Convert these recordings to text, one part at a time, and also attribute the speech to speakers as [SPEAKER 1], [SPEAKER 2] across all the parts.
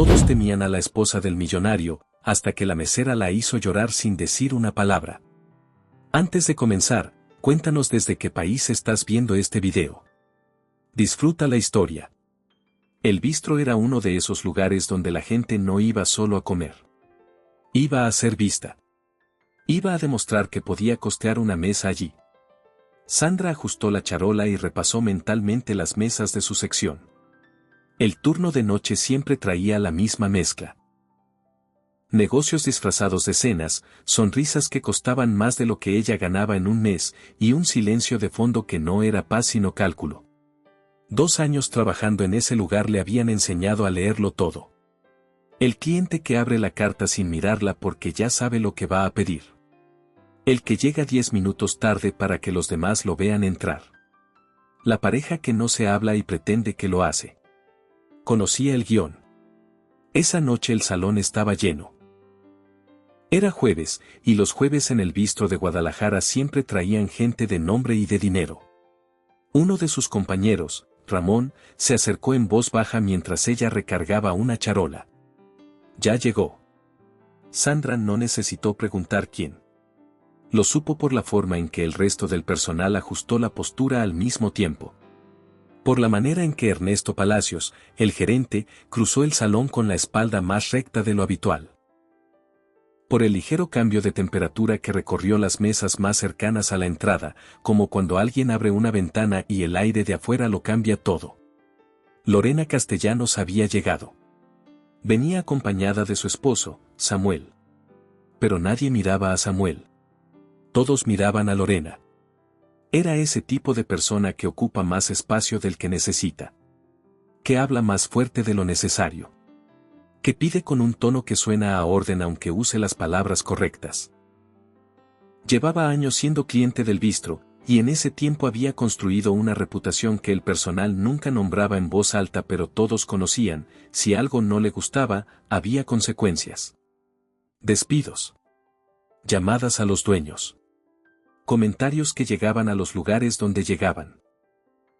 [SPEAKER 1] Todos temían a la esposa del millonario, hasta que la mesera la hizo llorar sin decir una palabra. Antes de comenzar, cuéntanos desde qué país estás viendo este video. Disfruta la historia. El bistro era uno de esos lugares donde la gente no iba solo a comer. Iba a ser vista. Iba a demostrar que podía costear una mesa allí. Sandra ajustó la charola y repasó mentalmente las mesas de su sección. El turno de noche siempre traía la misma mezcla. Negocios disfrazados de cenas, sonrisas que costaban más de lo que ella ganaba en un mes, y un silencio de fondo que no era paz sino cálculo. 2 años trabajando en ese lugar le habían enseñado a leerlo todo. El cliente que abre la carta sin mirarla porque ya sabe lo que va a pedir. El que llega 10 minutos tarde para que los demás lo vean entrar. La pareja que no se habla y pretende que lo hace. Conocía el guión. Esa noche el salón estaba lleno. Era jueves, y los jueves en el bistro de Guadalajara siempre traían gente de nombre y de dinero. Uno de sus compañeros, Ramón, se acercó en voz baja mientras ella recargaba una charola. Ya llegó. Sandra no necesitó preguntar quién. Lo supo por la forma en que el resto del personal ajustó la postura al mismo tiempo. Por la manera en que Ernesto Palacios, el gerente, cruzó el salón con la espalda más recta de lo habitual. Por el ligero cambio de temperatura que recorrió las mesas más cercanas a la entrada, como cuando alguien abre una ventana y el aire de afuera lo cambia todo. Lorena Castellanos había llegado. Venía acompañada de su esposo, Samuel. Pero nadie miraba a Samuel. Todos miraban a Lorena. Era ese tipo de persona que ocupa más espacio del que necesita. Que habla más fuerte de lo necesario. Que pide con un tono que suena a orden aunque use las palabras correctas. Llevaba años siendo cliente del bistro, y en ese tiempo había construido una reputación que el personal nunca nombraba en voz alta pero todos conocían. Si algo no le gustaba, había consecuencias. Despidos. Llamadas a los dueños. Comentarios que llegaban a los lugares donde llegaban.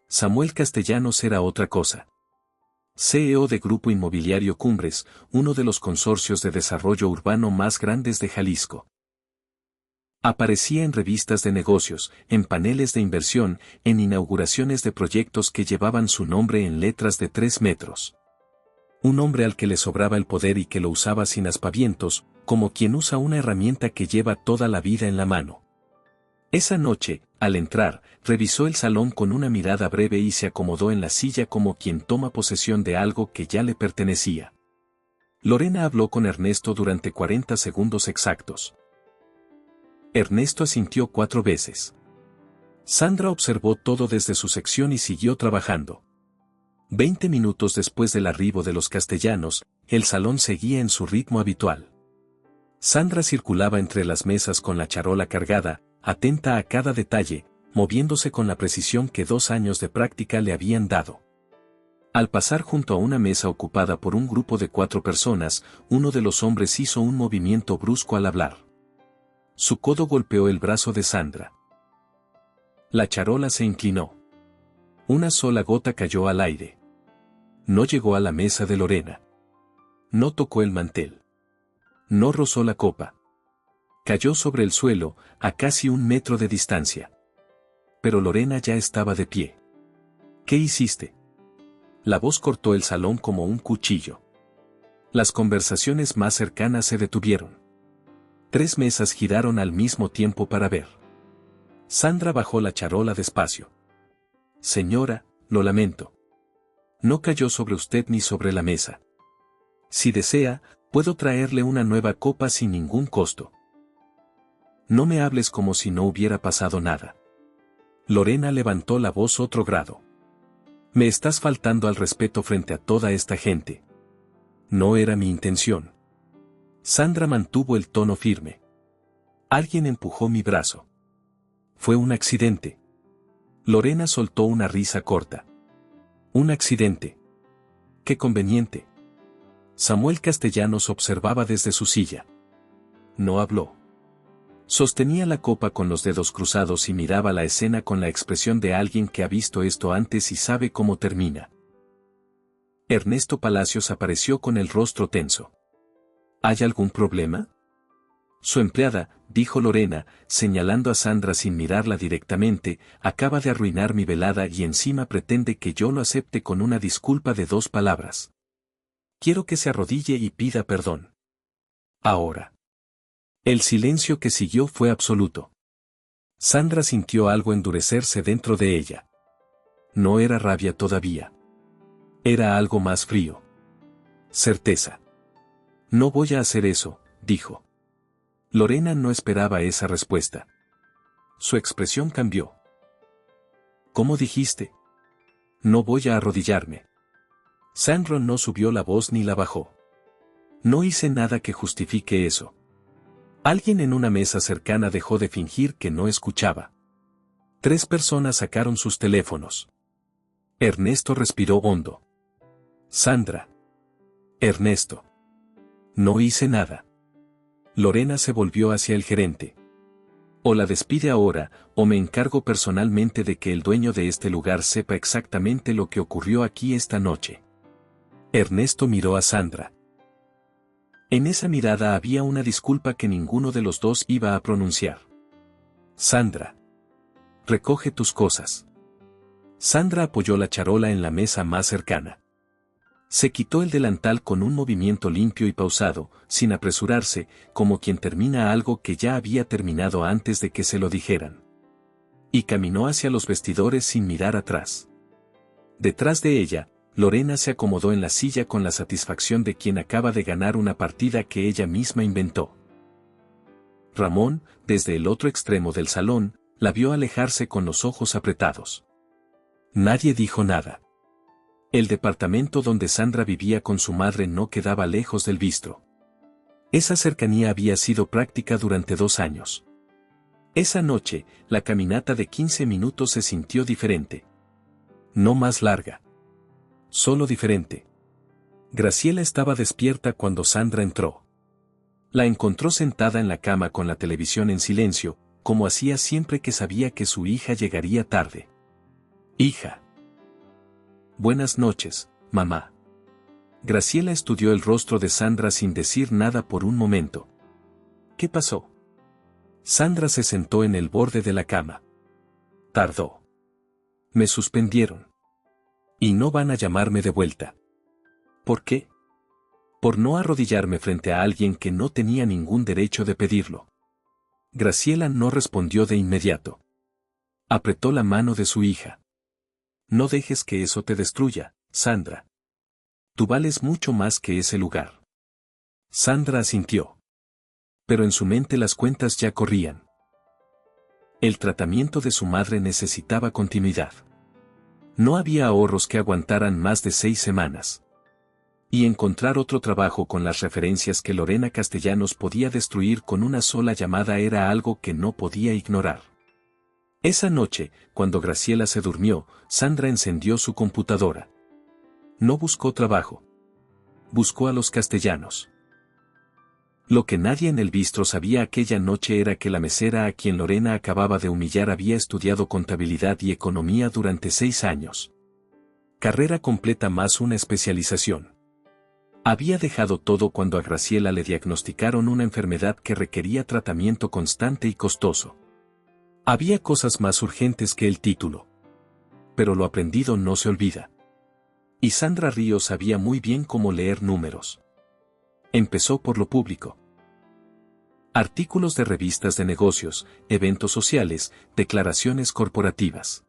[SPEAKER 1] Samuel Castellanos era otra cosa. CEO de Grupo Inmobiliario Cumbres, uno de los consorcios de desarrollo urbano más grandes de Jalisco. Aparecía en revistas de negocios, en paneles de inversión, en inauguraciones de proyectos que llevaban su nombre en letras de 3 metros. Un hombre al que le sobraba el poder y que lo usaba sin aspavientos, como quien usa una herramienta que lleva toda la vida en la mano. Esa noche, al entrar, revisó el salón con una mirada breve y se acomodó en la silla como quien toma posesión de algo que ya le pertenecía. Lorena habló con Ernesto durante 40 segundos exactos. Ernesto asintió 4 veces. Sandra observó todo desde su sección y siguió trabajando. 20 minutos después del arribo de los castellanos, el salón seguía en su ritmo habitual. Sandra circulaba entre las mesas con la charola cargada, atenta a cada detalle, moviéndose con la precisión que 2 años de práctica le habían dado. Al pasar junto a una mesa ocupada por un grupo de 4 personas, uno de los hombres hizo un movimiento brusco al hablar. Su codo golpeó el brazo de Sandra. La charola se inclinó. Una sola gota cayó al aire. No llegó a la mesa de Lorena. No tocó el mantel. No rozó la copa. Cayó sobre el suelo, a casi 1 metro de distancia. Pero Lorena ya estaba de pie. ¿Qué hiciste? La voz cortó el salón como un cuchillo. Las conversaciones más cercanas se detuvieron. 3 mesas giraron al mismo tiempo para ver. Sandra bajó la charola despacio. Señora, lo lamento. No cayó sobre usted ni sobre la mesa. Si desea, puedo traerle una nueva copa sin ningún costo. No me hables como si no hubiera pasado nada. Lorena levantó la voz otro grado. Me estás faltando al respeto frente a toda esta gente. No era mi intención. Sandra mantuvo el tono firme. Alguien empujó mi brazo. Fue un accidente. Lorena soltó una risa corta. Un accidente. Qué conveniente. Samuel Castellanos observaba desde su silla. No habló. Sostenía la copa con los dedos cruzados y miraba la escena con la expresión de alguien que ha visto esto antes y sabe cómo termina. Ernesto Palacios apareció con el rostro tenso. ¿Hay algún problema? Su empleada, dijo Lorena, señalando a Sandra sin mirarla directamente, acaba de arruinar mi velada y encima pretende que yo lo acepte con una disculpa de 2 palabras. Quiero que se arrodille y pida perdón. Ahora. El silencio que siguió fue absoluto. Sandra sintió algo endurecerse dentro de ella. No era rabia todavía. Era algo más frío. Certeza. No voy a hacer eso, dijo. Lorena no esperaba esa respuesta. Su expresión cambió. ¿Cómo dijiste? No voy a arrodillarme. Sandra no subió la voz ni la bajó. No hice nada que justifique eso. Alguien en una mesa cercana dejó de fingir que no escuchaba. 3 personas sacaron sus teléfonos. Ernesto respiró hondo. Sandra. Ernesto. No hice nada. Lorena se volvió hacia el gerente. O la despide ahora, o me encargo personalmente de que el dueño de este lugar sepa exactamente lo que ocurrió aquí esta noche. Ernesto miró a Sandra. En esa mirada había una disculpa que ninguno de los dos iba a pronunciar. Sandra. Recoge tus cosas. Sandra apoyó la charola en la mesa más cercana. Se quitó el delantal con un movimiento limpio y pausado, sin apresurarse, como quien termina algo que ya había terminado antes de que se lo dijeran. Y caminó hacia los vestidores sin mirar atrás. Detrás de ella, Lorena se acomodó en la silla con la satisfacción de quien acaba de ganar una partida que ella misma inventó. Ramón, desde el otro extremo del salón, la vio alejarse con los ojos apretados. Nadie dijo nada. El departamento donde Sandra vivía con su madre no quedaba lejos del bistro. Esa cercanía había sido práctica durante 2 años. Esa noche, la caminata de 15 minutos se sintió diferente. No más larga. Solo diferente. Graciela estaba despierta cuando Sandra entró. La encontró sentada en la cama con la televisión en silencio, como hacía siempre que sabía que su hija llegaría tarde. Hija. Buenas noches, mamá. Graciela estudió el rostro de Sandra sin decir nada por un momento. ¿Qué pasó? Sandra se sentó en el borde de la cama. Tardó. Me suspendieron. Y no van a llamarme de vuelta. ¿Por qué? Por no arrodillarme frente a alguien que no tenía ningún derecho de pedirlo. Graciela no respondió de inmediato. Apretó la mano de su hija. No dejes que eso te destruya, Sandra. Tú vales mucho más que ese lugar. Sandra asintió. Pero en su mente las cuentas ya corrían. El tratamiento de su madre necesitaba continuidad. No había ahorros que aguantaran más de 6 semanas. Y encontrar otro trabajo con las referencias que Lorena Castellanos podía destruir con una sola llamada era algo que no podía ignorar. Esa noche, cuando Graciela se durmió, Sandra encendió su computadora. No buscó trabajo. Buscó a los Castellanos. Lo que nadie en el bistro sabía aquella noche era que la mesera a quien Lorena acababa de humillar había estudiado contabilidad y economía durante 6 años. Carrera completa más una especialización. Había dejado todo cuando a Graciela le diagnosticaron una enfermedad que requería tratamiento constante y costoso. Había cosas más urgentes que el título. Pero lo aprendido no se olvida. Y Sandra Ríos sabía muy bien cómo leer números. Empezó por lo público. Artículos de revistas de negocios, eventos sociales, declaraciones corporativas.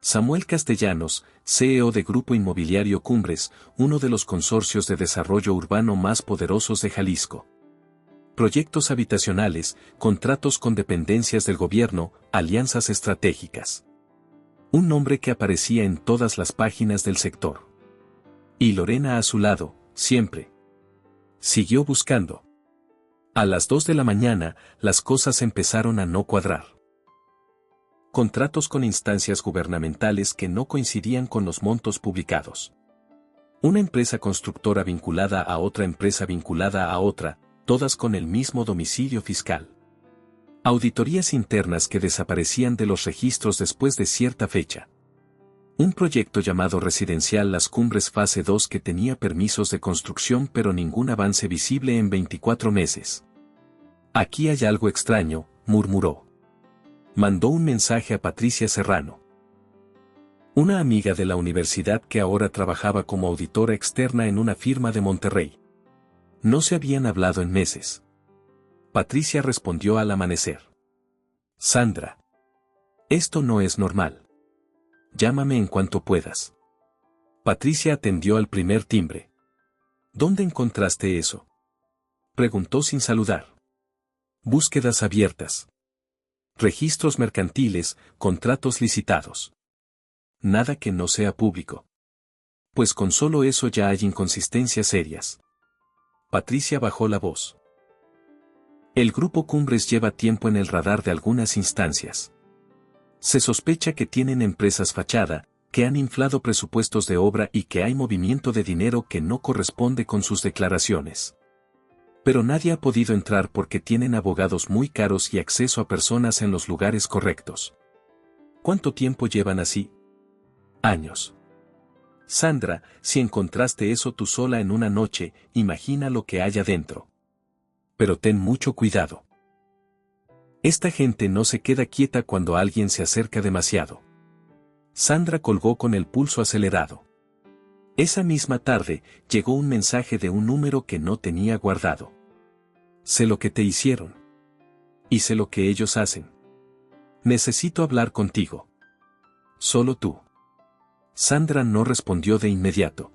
[SPEAKER 1] Samuel Castellanos, CEO de Grupo Inmobiliario Cumbres, uno de los consorcios de desarrollo urbano más poderosos de Jalisco. Proyectos habitacionales, contratos con dependencias del gobierno, alianzas estratégicas. Un nombre que aparecía en todas las páginas del sector. Y Lorena a su lado, siempre. Siguió buscando. A las 2 de la mañana, las cosas empezaron a no cuadrar. Contratos con instancias gubernamentales que no coincidían con los montos publicados. Una empresa constructora vinculada a otra empresa vinculada a otra, todas con el mismo domicilio fiscal. Auditorías internas que desaparecían de los registros después de cierta fecha. Un proyecto llamado Residencial Las Cumbres Fase 2 que tenía permisos de construcción pero ningún avance visible en 24 meses. Aquí hay algo extraño, murmuró. Mandó un mensaje a Patricia Serrano, una amiga de la universidad que ahora trabajaba como auditora externa en una firma de Monterrey. No se habían hablado en meses. Patricia respondió al amanecer. Sandra. Esto no es normal. Llámame en cuanto puedas. Patricia atendió al primer timbre. ¿Dónde encontraste eso? Preguntó sin saludar. Búsquedas abiertas. Registros mercantiles, contratos licitados. Nada que no sea público. Pues con solo eso ya hay inconsistencias serias. Patricia bajó la voz. El Grupo Cumbres lleva tiempo en el radar de algunas instancias. Se sospecha que tienen empresas fachada, que han inflado presupuestos de obra y que hay movimiento de dinero que no corresponde con sus declaraciones. Pero nadie ha podido entrar porque tienen abogados muy caros y acceso a personas en los lugares correctos. ¿Cuánto tiempo llevan así? Años. Sandra, si encontraste eso tú sola en una noche, imagina lo que hay adentro. Pero ten mucho cuidado. Esta gente no se queda quieta cuando alguien se acerca demasiado. Sandra colgó con el pulso acelerado. Esa misma tarde, llegó un mensaje de un número que no tenía guardado. Sé lo que te hicieron. Y sé lo que ellos hacen. Necesito hablar contigo. Solo tú. Sandra no respondió de inmediato.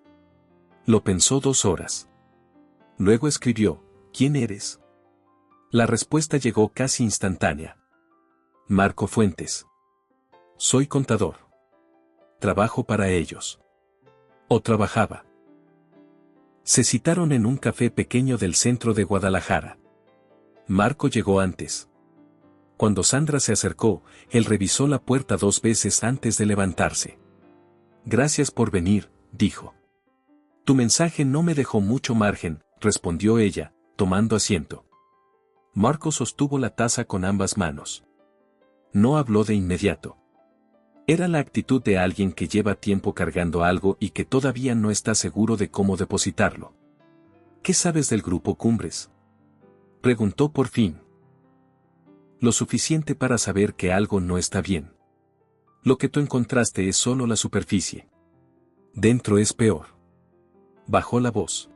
[SPEAKER 1] Lo pensó 2 horas. Luego escribió, ¿quién eres? La respuesta llegó casi instantánea. Marco Fuentes. Soy contador. Trabajo para ellos. O trabajaba. Se citaron en un café pequeño del centro de Guadalajara. Marco llegó antes. Cuando Sandra se acercó, él revisó la puerta 2 veces antes de levantarse. Gracias por venir, dijo. Tu mensaje no me dejó mucho margen, respondió ella, tomando asiento. Marco sostuvo la taza con ambas manos. No habló de inmediato. Era la actitud de alguien que lleva tiempo cargando algo y que todavía no está seguro de cómo depositarlo. ¿Qué sabes del Grupo Cumbres? Preguntó por fin. Lo suficiente para saber que algo no está bien. Lo que tú encontraste es solo la superficie. Dentro es peor. Bajó la voz.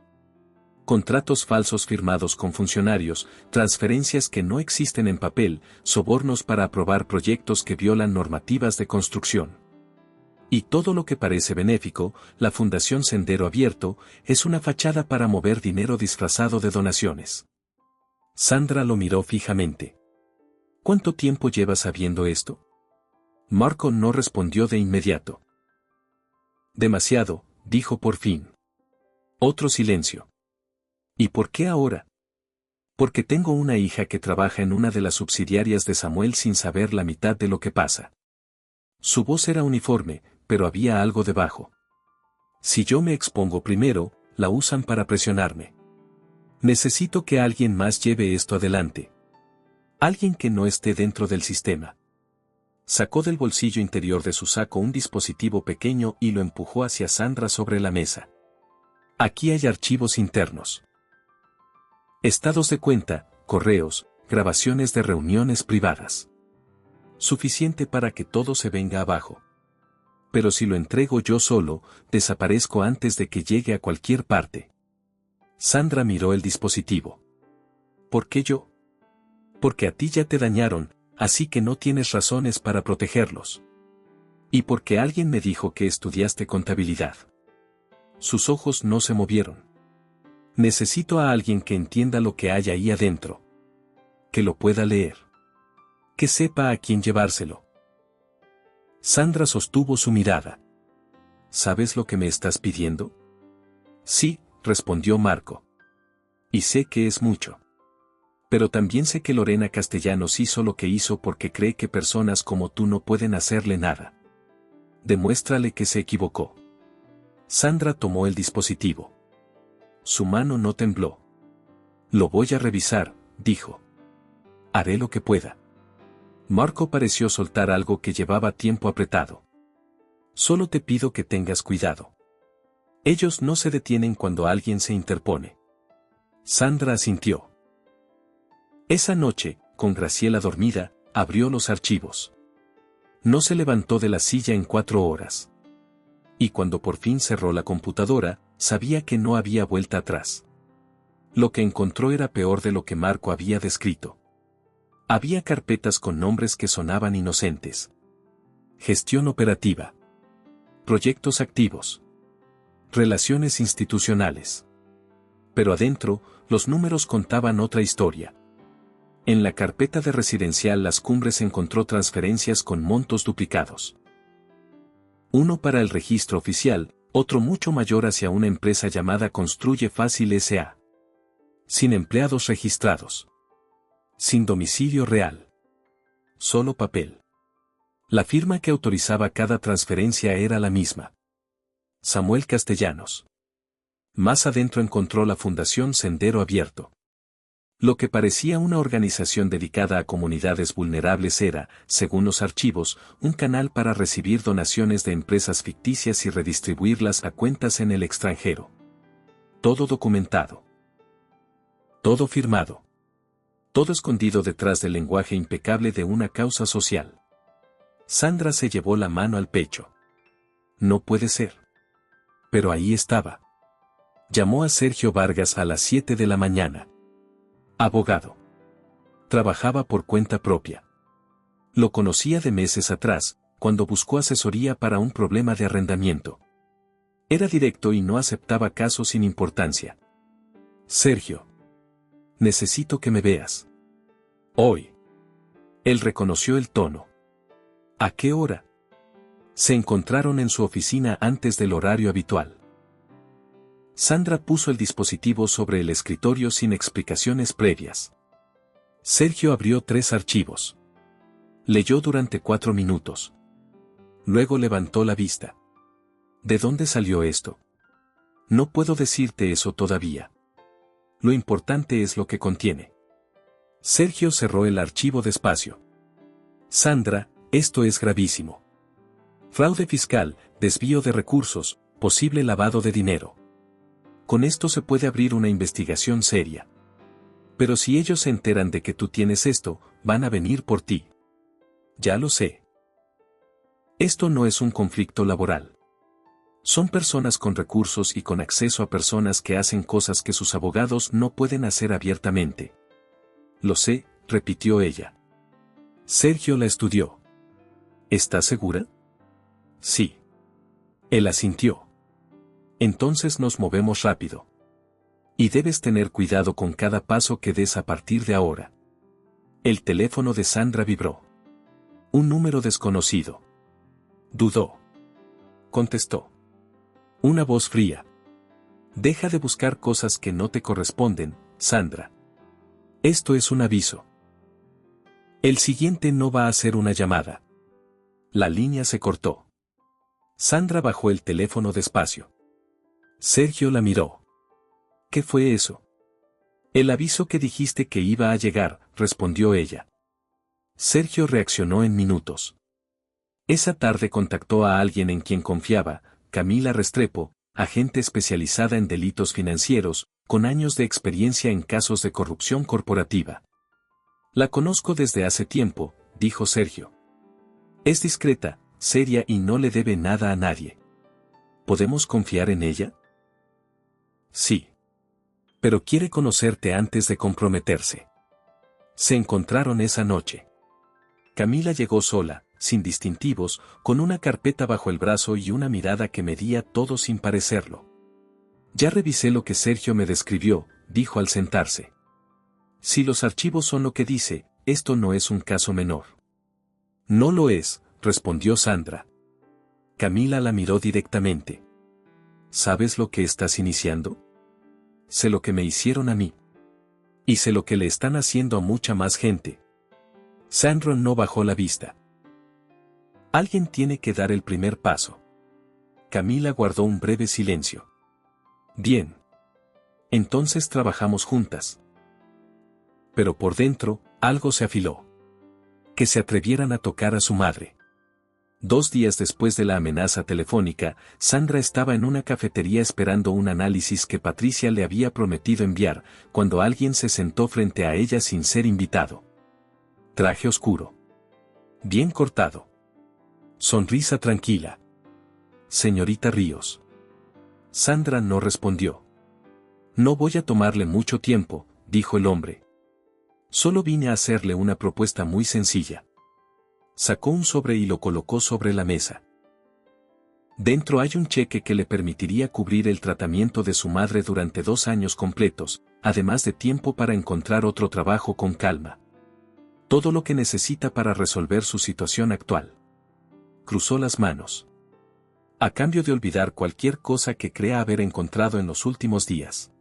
[SPEAKER 1] Contratos falsos firmados con funcionarios, transferencias que no existen en papel, sobornos para aprobar proyectos que violan normativas de construcción. Y todo lo que parece benéfico, la Fundación Sendero Abierto, es una fachada para mover dinero disfrazado de donaciones. Sandra lo miró fijamente. ¿Cuánto tiempo llevas sabiendo esto? Marco no respondió de inmediato. Demasiado, dijo por fin. Otro silencio. ¿Y por qué ahora? Porque tengo una hija que trabaja en una de las subsidiarias de Samuel sin saber la mitad de lo que pasa. Su voz era uniforme, pero había algo debajo. Si yo me expongo primero, la usan para presionarme. Necesito que alguien más lleve esto adelante. Alguien que no esté dentro del sistema. Sacó del bolsillo interior de su saco un dispositivo pequeño y lo empujó hacia Sandra sobre la mesa. Aquí hay archivos internos. Estados de cuenta, correos, grabaciones de reuniones privadas. Suficiente para que todo se venga abajo. Pero si lo entrego yo solo, desaparezco antes de que llegue a cualquier parte. Sandra miró el dispositivo. ¿Por qué yo? Porque a ti ya te dañaron, así que no tienes razones para protegerlos. Y porque alguien me dijo que estudiaste contabilidad. Sus ojos no se movieron. Necesito a alguien que entienda lo que hay ahí adentro. Que lo pueda leer. Que sepa a quién llevárselo. Sandra sostuvo su mirada. ¿Sabes lo que me estás pidiendo? Sí, respondió Marco. Y sé que es mucho. Pero también sé que Lorena Castellanos hizo lo que hizo porque cree que personas como tú no pueden hacerle nada. Demuéstrale que se equivocó. Sandra tomó el dispositivo. Su mano no tembló. Lo voy a revisar, dijo. Haré lo que pueda. Marco pareció soltar algo que llevaba tiempo apretado. Solo te pido que tengas cuidado. Ellos no se detienen cuando alguien se interpone. Sandra asintió. Esa noche, con Graciela dormida, abrió los archivos. No se levantó de la silla en 4 horas. Y cuando por fin cerró la computadora, sabía que no había vuelta atrás. Lo que encontró era peor de lo que Marco había descrito. Había carpetas con nombres que sonaban inocentes. Gestión operativa. Proyectos activos. Relaciones institucionales. Pero adentro, los números contaban otra historia. En la carpeta de Residencial Las Cumbres encontró transferencias con montos duplicados. Uno para el registro oficial, otro mucho mayor hacia una empresa llamada Construye Fácil S.A. Sin empleados registrados. Sin domicilio real. Solo papel. La firma que autorizaba cada transferencia era la misma. Samuel Castellanos. Más adentro encontró la Fundación Sendero Abierto. Lo que parecía una organización dedicada a comunidades vulnerables era, según los archivos, un canal para recibir donaciones de empresas ficticias y redistribuirlas a cuentas en el extranjero. Todo documentado. Todo firmado. Todo escondido detrás del lenguaje impecable de una causa social. Sandra se llevó la mano al pecho. No puede ser. Pero ahí estaba. Llamó a Sergio Vargas a las 7 de la mañana. Abogado. Trabajaba por cuenta propia. Lo conocía de meses atrás, cuando buscó asesoría para un problema de arrendamiento. Era directo y no aceptaba casos sin importancia. Sergio. Necesito que me veas. Hoy. Él reconoció el tono. ¿A qué hora? Se encontraron en su oficina antes del horario habitual. Sandra puso el dispositivo sobre el escritorio sin explicaciones previas. Sergio abrió 3 archivos. Leyó durante 4 minutos. Luego levantó la vista. ¿De dónde salió esto? No puedo decirte eso todavía. Lo importante es lo que contiene. Sergio cerró el archivo despacio. Sandra, esto es gravísimo. Fraude fiscal, desvío de recursos, posible lavado de dinero. Con esto se puede abrir una investigación seria. Pero si ellos se enteran de que tú tienes esto, van a venir por ti. Ya lo sé. Esto no es un conflicto laboral. Son personas con recursos y con acceso a personas que hacen cosas que sus abogados no pueden hacer abiertamente. Lo sé, repitió ella. Sergio la estudió. ¿Estás segura? Sí. Él asintió. Entonces nos movemos rápido. Y debes tener cuidado con cada paso que des a partir de ahora. El teléfono de Sandra vibró. Un número desconocido. Dudó. Contestó. Una voz fría. Deja de buscar cosas que no te corresponden, Sandra. Esto es un aviso. El siguiente no va a ser una llamada. La línea se cortó. Sandra bajó el teléfono despacio. Sergio la miró. ¿Qué fue eso? El aviso que dijiste que iba a llegar, respondió ella. Sergio reaccionó en minutos. Esa tarde contactó a alguien en quien confiaba, Camila Restrepo, agente especializada en delitos financieros, con años de experiencia en casos de corrupción corporativa. La conozco desde hace tiempo, dijo Sergio. Es discreta, seria y no le debe nada a nadie. ¿Podemos confiar en ella? Sí. Pero quiere conocerte antes de comprometerse. Se encontraron esa noche. Camila llegó sola, sin distintivos, con una carpeta bajo el brazo y una mirada que medía todo sin parecerlo. Ya revisé lo que Sergio me describió, dijo al sentarse. Si los archivos son lo que dice, esto no es un caso menor. No lo es, respondió Sandra. Camila la miró directamente. ¿Sabes lo que estás iniciando? Sé lo que me hicieron a mí. Y sé lo que le están haciendo a mucha más gente. Sandra no bajó la vista. Alguien tiene que dar el primer paso. Camila guardó un breve silencio. Bien. Entonces trabajamos juntas. Pero por dentro, algo se afiló. Que se atrevieran a tocar a su madre. 2 días después de la amenaza telefónica, Sandra estaba en una cafetería esperando un análisis que Patricia le había prometido enviar, cuando alguien se sentó frente a ella sin ser invitado. Traje oscuro. Bien cortado. Sonrisa tranquila. Señorita Ríos. Sandra no respondió. No voy a tomarle mucho tiempo, dijo el hombre. Solo vine a hacerle una propuesta muy sencilla. Sacó un sobre y lo colocó sobre la mesa. Dentro hay un cheque que le permitiría cubrir el tratamiento de su madre durante 2 años completos, además de tiempo para encontrar otro trabajo con calma. Todo lo que necesita para resolver su situación actual. Cruzó las manos. A cambio de olvidar cualquier cosa que crea haber encontrado en los últimos días.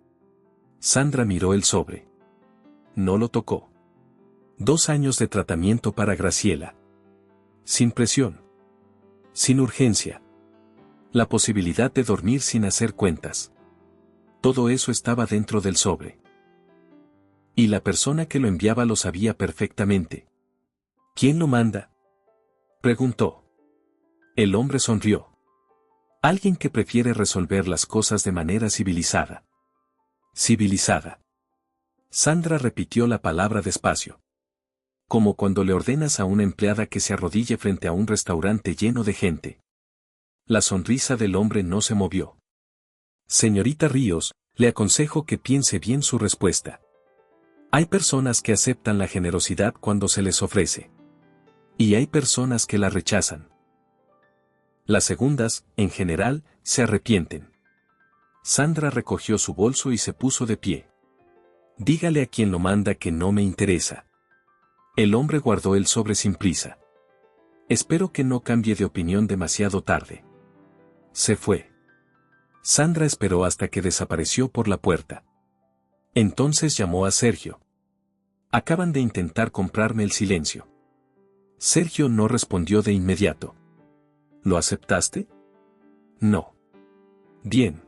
[SPEAKER 1] Sandra miró el sobre. No lo tocó. 2 años de tratamiento para Graciela. Sin presión. Sin urgencia. La posibilidad de dormir sin hacer cuentas. Todo eso estaba dentro del sobre. Y la persona que lo enviaba lo sabía perfectamente. ¿Quién lo manda?, preguntó. El hombre sonrió. Alguien que prefiere resolver las cosas de manera civilizada. Civilizada. Sandra repitió la palabra despacio. Como cuando le ordenas a una empleada que se arrodille frente a un restaurante lleno de gente. La sonrisa del hombre no se movió. Señorita Ríos, le aconsejo que piense bien su respuesta. Hay personas que aceptan la generosidad cuando se les ofrece. Y hay personas que la rechazan. Las segundas, en general, se arrepienten. Sandra recogió su bolso y se puso de pie. Dígale a quien lo manda que no me interesa. El hombre guardó el sobre sin prisa. Espero que no cambie de opinión demasiado tarde. Se fue. Sandra esperó hasta que desapareció por la puerta. Entonces llamó a Sergio. Acaban de intentar comprarme el silencio. Sergio no respondió de inmediato. ¿Lo aceptaste? No. Bien.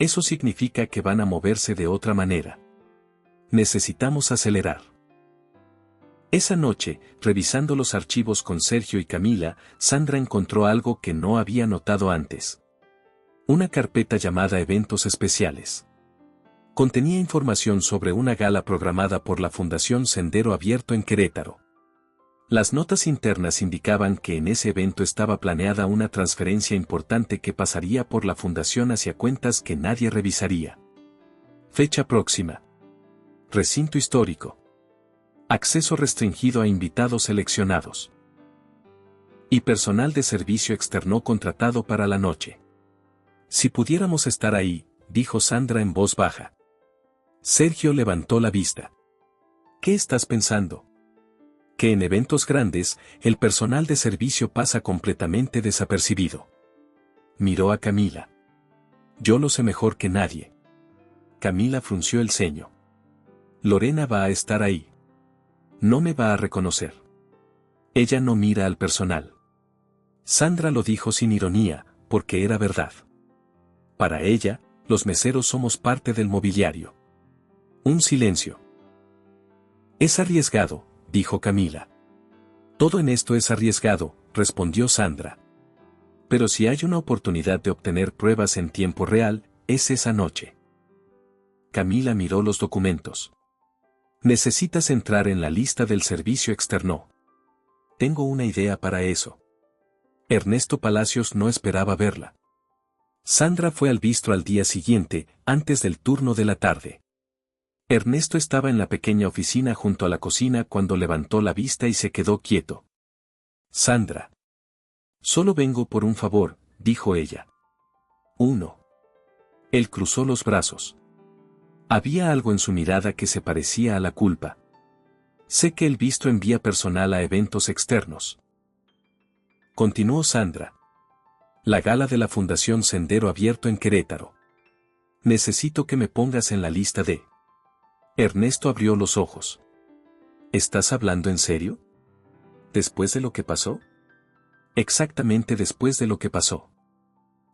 [SPEAKER 1] Eso significa que van a moverse de otra manera. Necesitamos acelerar. Esa noche, revisando los archivos con Sergio y Camila, Sandra encontró algo que no había notado antes. Una carpeta llamada Eventos Especiales. Contenía información sobre una gala programada por la Fundación Sendero Abierto en Querétaro. Las notas internas indicaban que en ese evento estaba planeada una transferencia importante que pasaría por la fundación hacia cuentas que nadie revisaría. Fecha próxima. Recinto histórico. Acceso restringido a invitados seleccionados. Y personal de servicio externo contratado para la noche. Si pudiéramos estar ahí, dijo Sandra en voz baja. Sergio levantó la vista. ¿Qué estás pensando? Que en eventos grandes, el personal de servicio pasa completamente desapercibido. Miró a Camila. Yo lo sé mejor que nadie. Camila frunció el ceño. Lorena va a estar ahí. No me va a reconocer. Ella no mira al personal. Sandra lo dijo sin ironía, porque era verdad. Para ella, los meseros somos parte del mobiliario. Un silencio. Es arriesgado, dijo Camila. Todo en esto es arriesgado, respondió Sandra. Pero si hay una oportunidad de obtener pruebas en tiempo real, es esa noche. Camila miró los documentos. Necesitas entrar en la lista del servicio externo. Tengo una idea para eso. Ernesto Palacios no esperaba verla. Sandra fue al bistro al día siguiente, antes del turno de la tarde. Ernesto estaba en la pequeña oficina junto a la cocina cuando levantó la vista y se quedó quieto. Sandra. Solo vengo por un favor, dijo ella. Uno. Él cruzó los brazos. Había algo en su mirada que se parecía a la culpa. Sé que el visto envía personal a eventos externos. Continuó Sandra. La gala de la Fundación Sendero Abierto en Querétaro. Necesito que me pongas en la lista de... Ernesto abrió los ojos. ¿Estás hablando en serio? ¿Después de lo que pasó? Exactamente después de lo que pasó.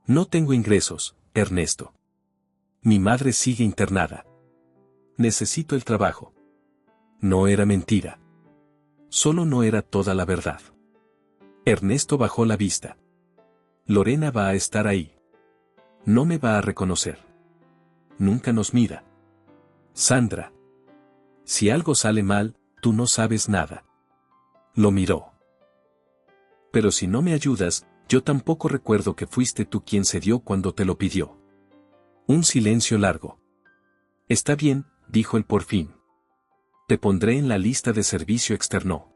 [SPEAKER 1] No tengo ingresos, Ernesto. Mi madre sigue internada. Necesito el trabajo. No era mentira. Solo no era toda la verdad. Ernesto bajó la vista. Lorena va a estar ahí. No me va a reconocer. Nunca nos mira. Sandra. Si algo sale mal, tú no sabes nada. Lo miró. Pero si no me ayudas, yo tampoco recuerdo que fuiste tú quien cedió cuando te lo pidió. Un silencio largo. Está bien, dijo él por fin. Te pondré en la lista de servicio externo.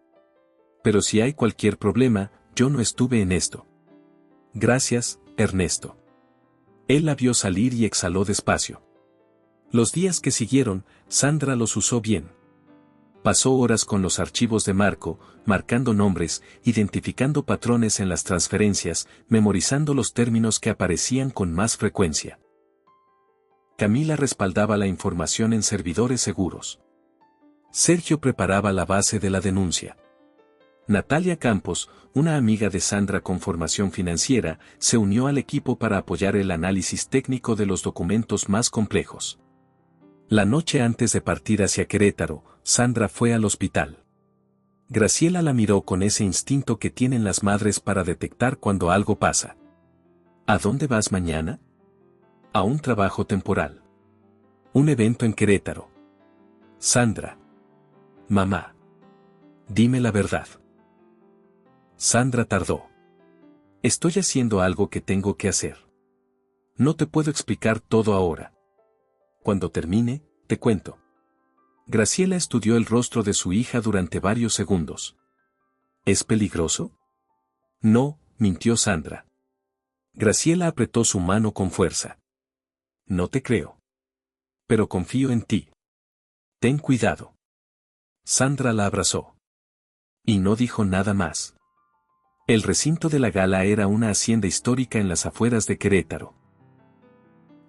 [SPEAKER 1] Pero si hay cualquier problema, yo no estuve en esto. Gracias, Ernesto. Él la vio salir y exhaló despacio. Los días que siguieron, Sandra los usó bien. Pasó horas con los archivos de Marco, marcando nombres, identificando patrones en las transferencias, memorizando los términos que aparecían con más frecuencia. Camila respaldaba la información en servidores seguros. Sergio preparaba la base de la denuncia. Natalia Campos, una amiga de Sandra con formación financiera, se unió al equipo para apoyar el análisis técnico de los documentos más complejos. La noche antes de partir hacia Querétaro, Sandra fue al hospital. Graciela la miró con ese instinto que tienen las madres para detectar cuando algo pasa. ¿A dónde vas mañana? A un trabajo temporal. Un evento en Querétaro. Sandra. Mamá. Dime la verdad. Sandra tardó. Estoy haciendo algo que tengo que hacer. No te puedo explicar todo ahora. Cuando termine, te cuento. Graciela estudió el rostro de su hija durante varios segundos. ¿Es peligroso? No, mintió Sandra. Graciela apretó su mano con fuerza. No te creo. Pero confío en ti. Ten cuidado. Sandra la abrazó. Y no dijo nada más. El recinto de la gala era una hacienda histórica en las afueras de Querétaro.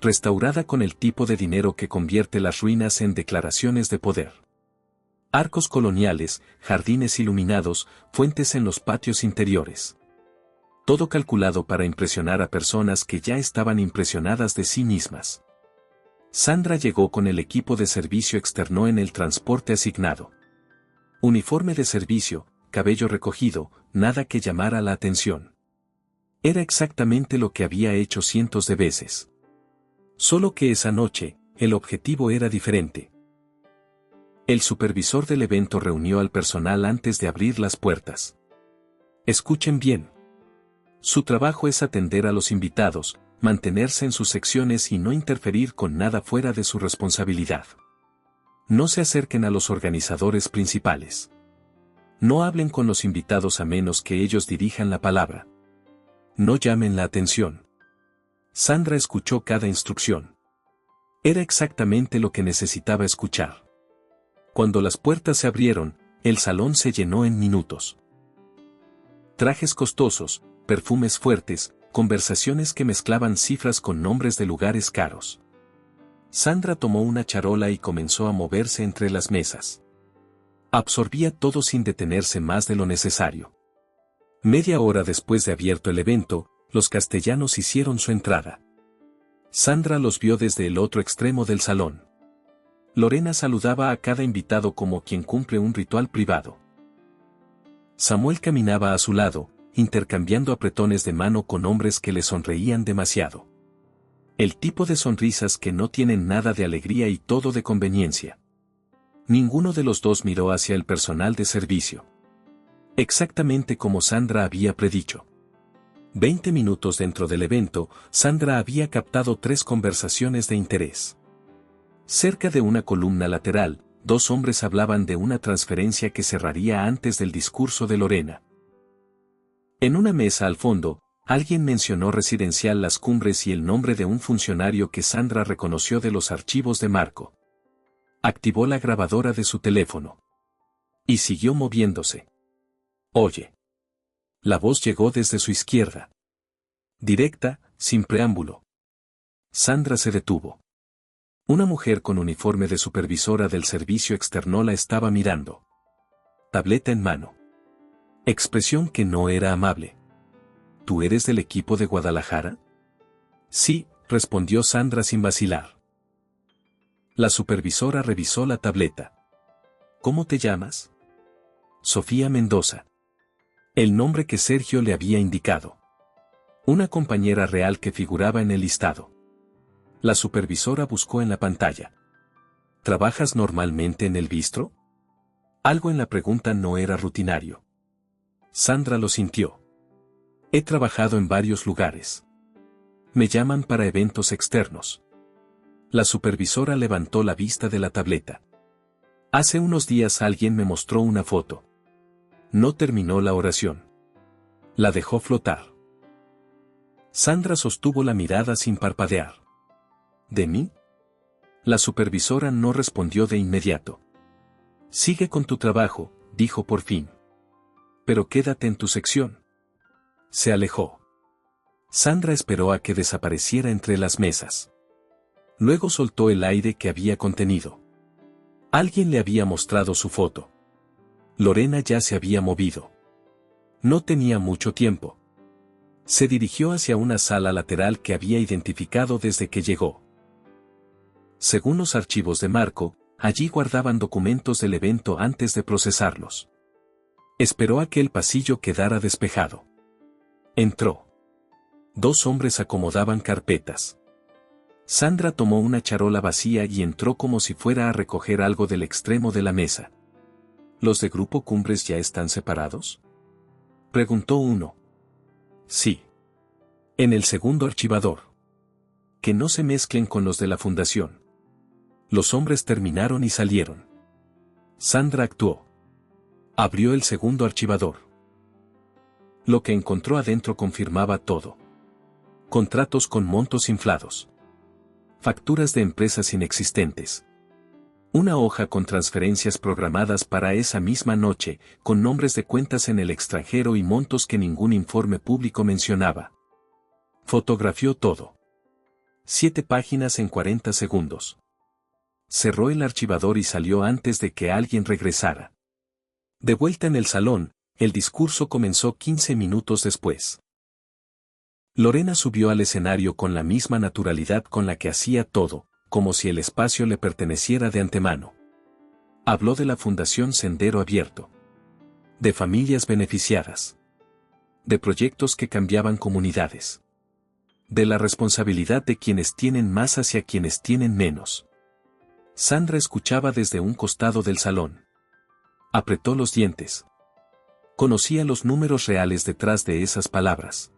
[SPEAKER 1] Restaurada con el tipo de dinero que convierte las ruinas en declaraciones de poder. Arcos coloniales, jardines iluminados, fuentes en los patios interiores. Todo calculado para impresionar a personas que ya estaban impresionadas de sí mismas. Sandra llegó con el equipo de servicio externo en el transporte asignado. Uniforme de servicio, cabello recogido, nada que llamara la atención. Era exactamente lo que había hecho cientos de veces. Solo que esa noche, el objetivo era diferente. El supervisor del evento reunió al personal antes de abrir las puertas. Escuchen bien. Su trabajo es atender a los invitados, mantenerse en sus secciones y no interferir con nada fuera de su responsabilidad. No se acerquen a los organizadores principales. No hablen con los invitados a menos que ellos dirijan la palabra. No llamen la atención. Sandra escuchó cada instrucción. Era exactamente lo que necesitaba escuchar. Cuando las puertas se abrieron, el salón se llenó en minutos. Trajes costosos, perfumes fuertes, conversaciones que mezclaban cifras con nombres de lugares caros. Sandra tomó una charola y comenzó a moverse entre las mesas. Absorbía todo sin detenerse más de lo necesario. Media hora después de abierto el evento, los castellanos hicieron su entrada. Sandra los vio desde el otro extremo del salón. Lorena saludaba a cada invitado como quien cumple un ritual privado. Samuel caminaba a su lado, intercambiando apretones de mano con hombres que le sonreían demasiado. El tipo de sonrisas que no tienen nada de alegría y todo de conveniencia. Ninguno de los dos miró hacia el personal de servicio. Exactamente como Sandra había predicho. 20 minutos dentro del evento, Sandra había captado 3 conversaciones de interés. Cerca de una columna lateral, 2 hombres hablaban de una transferencia que cerraría antes del discurso de Lorena. En una mesa al fondo, alguien mencionó Residencial Las Cumbres y el nombre de un funcionario que Sandra reconoció de los archivos de Marco. Activó la grabadora de su teléfono. Y siguió moviéndose. Oye. La voz llegó desde su izquierda. Directa, sin preámbulo. Sandra se detuvo. Una mujer con uniforme de supervisora del servicio externo la estaba mirando. Tableta en mano. Expresión que no era amable. ¿Tú eres del equipo de Guadalajara? Sí, respondió Sandra sin vacilar. La supervisora revisó la tableta. ¿Cómo te llamas? Sofía Mendoza. El nombre que Sergio le había indicado. Una compañera real que figuraba en el listado. La supervisora buscó en la pantalla. ¿Trabajas normalmente en el bistro? Algo en la pregunta no era rutinario. Sandra lo sintió. He trabajado en varios lugares. Me llaman para eventos externos. La supervisora levantó la vista de la tableta. Hace unos días alguien me mostró una foto. No terminó la oración. La dejó flotar. Sandra sostuvo la mirada sin parpadear. ¿De mí? La supervisora no respondió de inmediato. Sigue con tu trabajo, dijo por fin. Pero quédate en tu sección. Se alejó. Sandra esperó a que desapareciera entre las mesas. Luego soltó el aire que había contenido. Alguien le había mostrado su foto. Lorena ya se había movido. No tenía mucho tiempo. Se dirigió hacia una sala lateral que había identificado desde que llegó. Según los archivos de Marco, allí guardaban documentos del evento antes de procesarlos. Esperó a que el pasillo quedara despejado. Entró. Dos hombres acomodaban carpetas. Sandra tomó una charola vacía y entró como si fuera a recoger algo del extremo de la mesa. ¿Los de Grupo Cumbres ya están separados?, preguntó uno. Sí. En el segundo archivador. Que no se mezclen con los de la fundación. Los hombres terminaron y salieron. Sandra actuó. Abrió el segundo archivador. Lo que encontró adentro confirmaba todo. Contratos con montos inflados. Facturas de empresas inexistentes. Una hoja con transferencias programadas para esa misma noche, con nombres de cuentas en el extranjero y montos que ningún informe público mencionaba. Fotografió todo. 7 páginas en 40 segundos. Cerró el archivador y salió antes de que alguien regresara. De vuelta en el salón, el discurso comenzó 15 minutos después. Lorena subió al escenario con la misma naturalidad con la que hacía todo, como si el espacio le perteneciera de antemano. Habló de la Fundación Sendero Abierto. De familias beneficiadas. De proyectos que cambiaban comunidades. De la responsabilidad de quienes tienen más hacia quienes tienen menos. Sandra escuchaba desde un costado del salón. Apretó los dientes. Conocía los números reales detrás de esas palabras.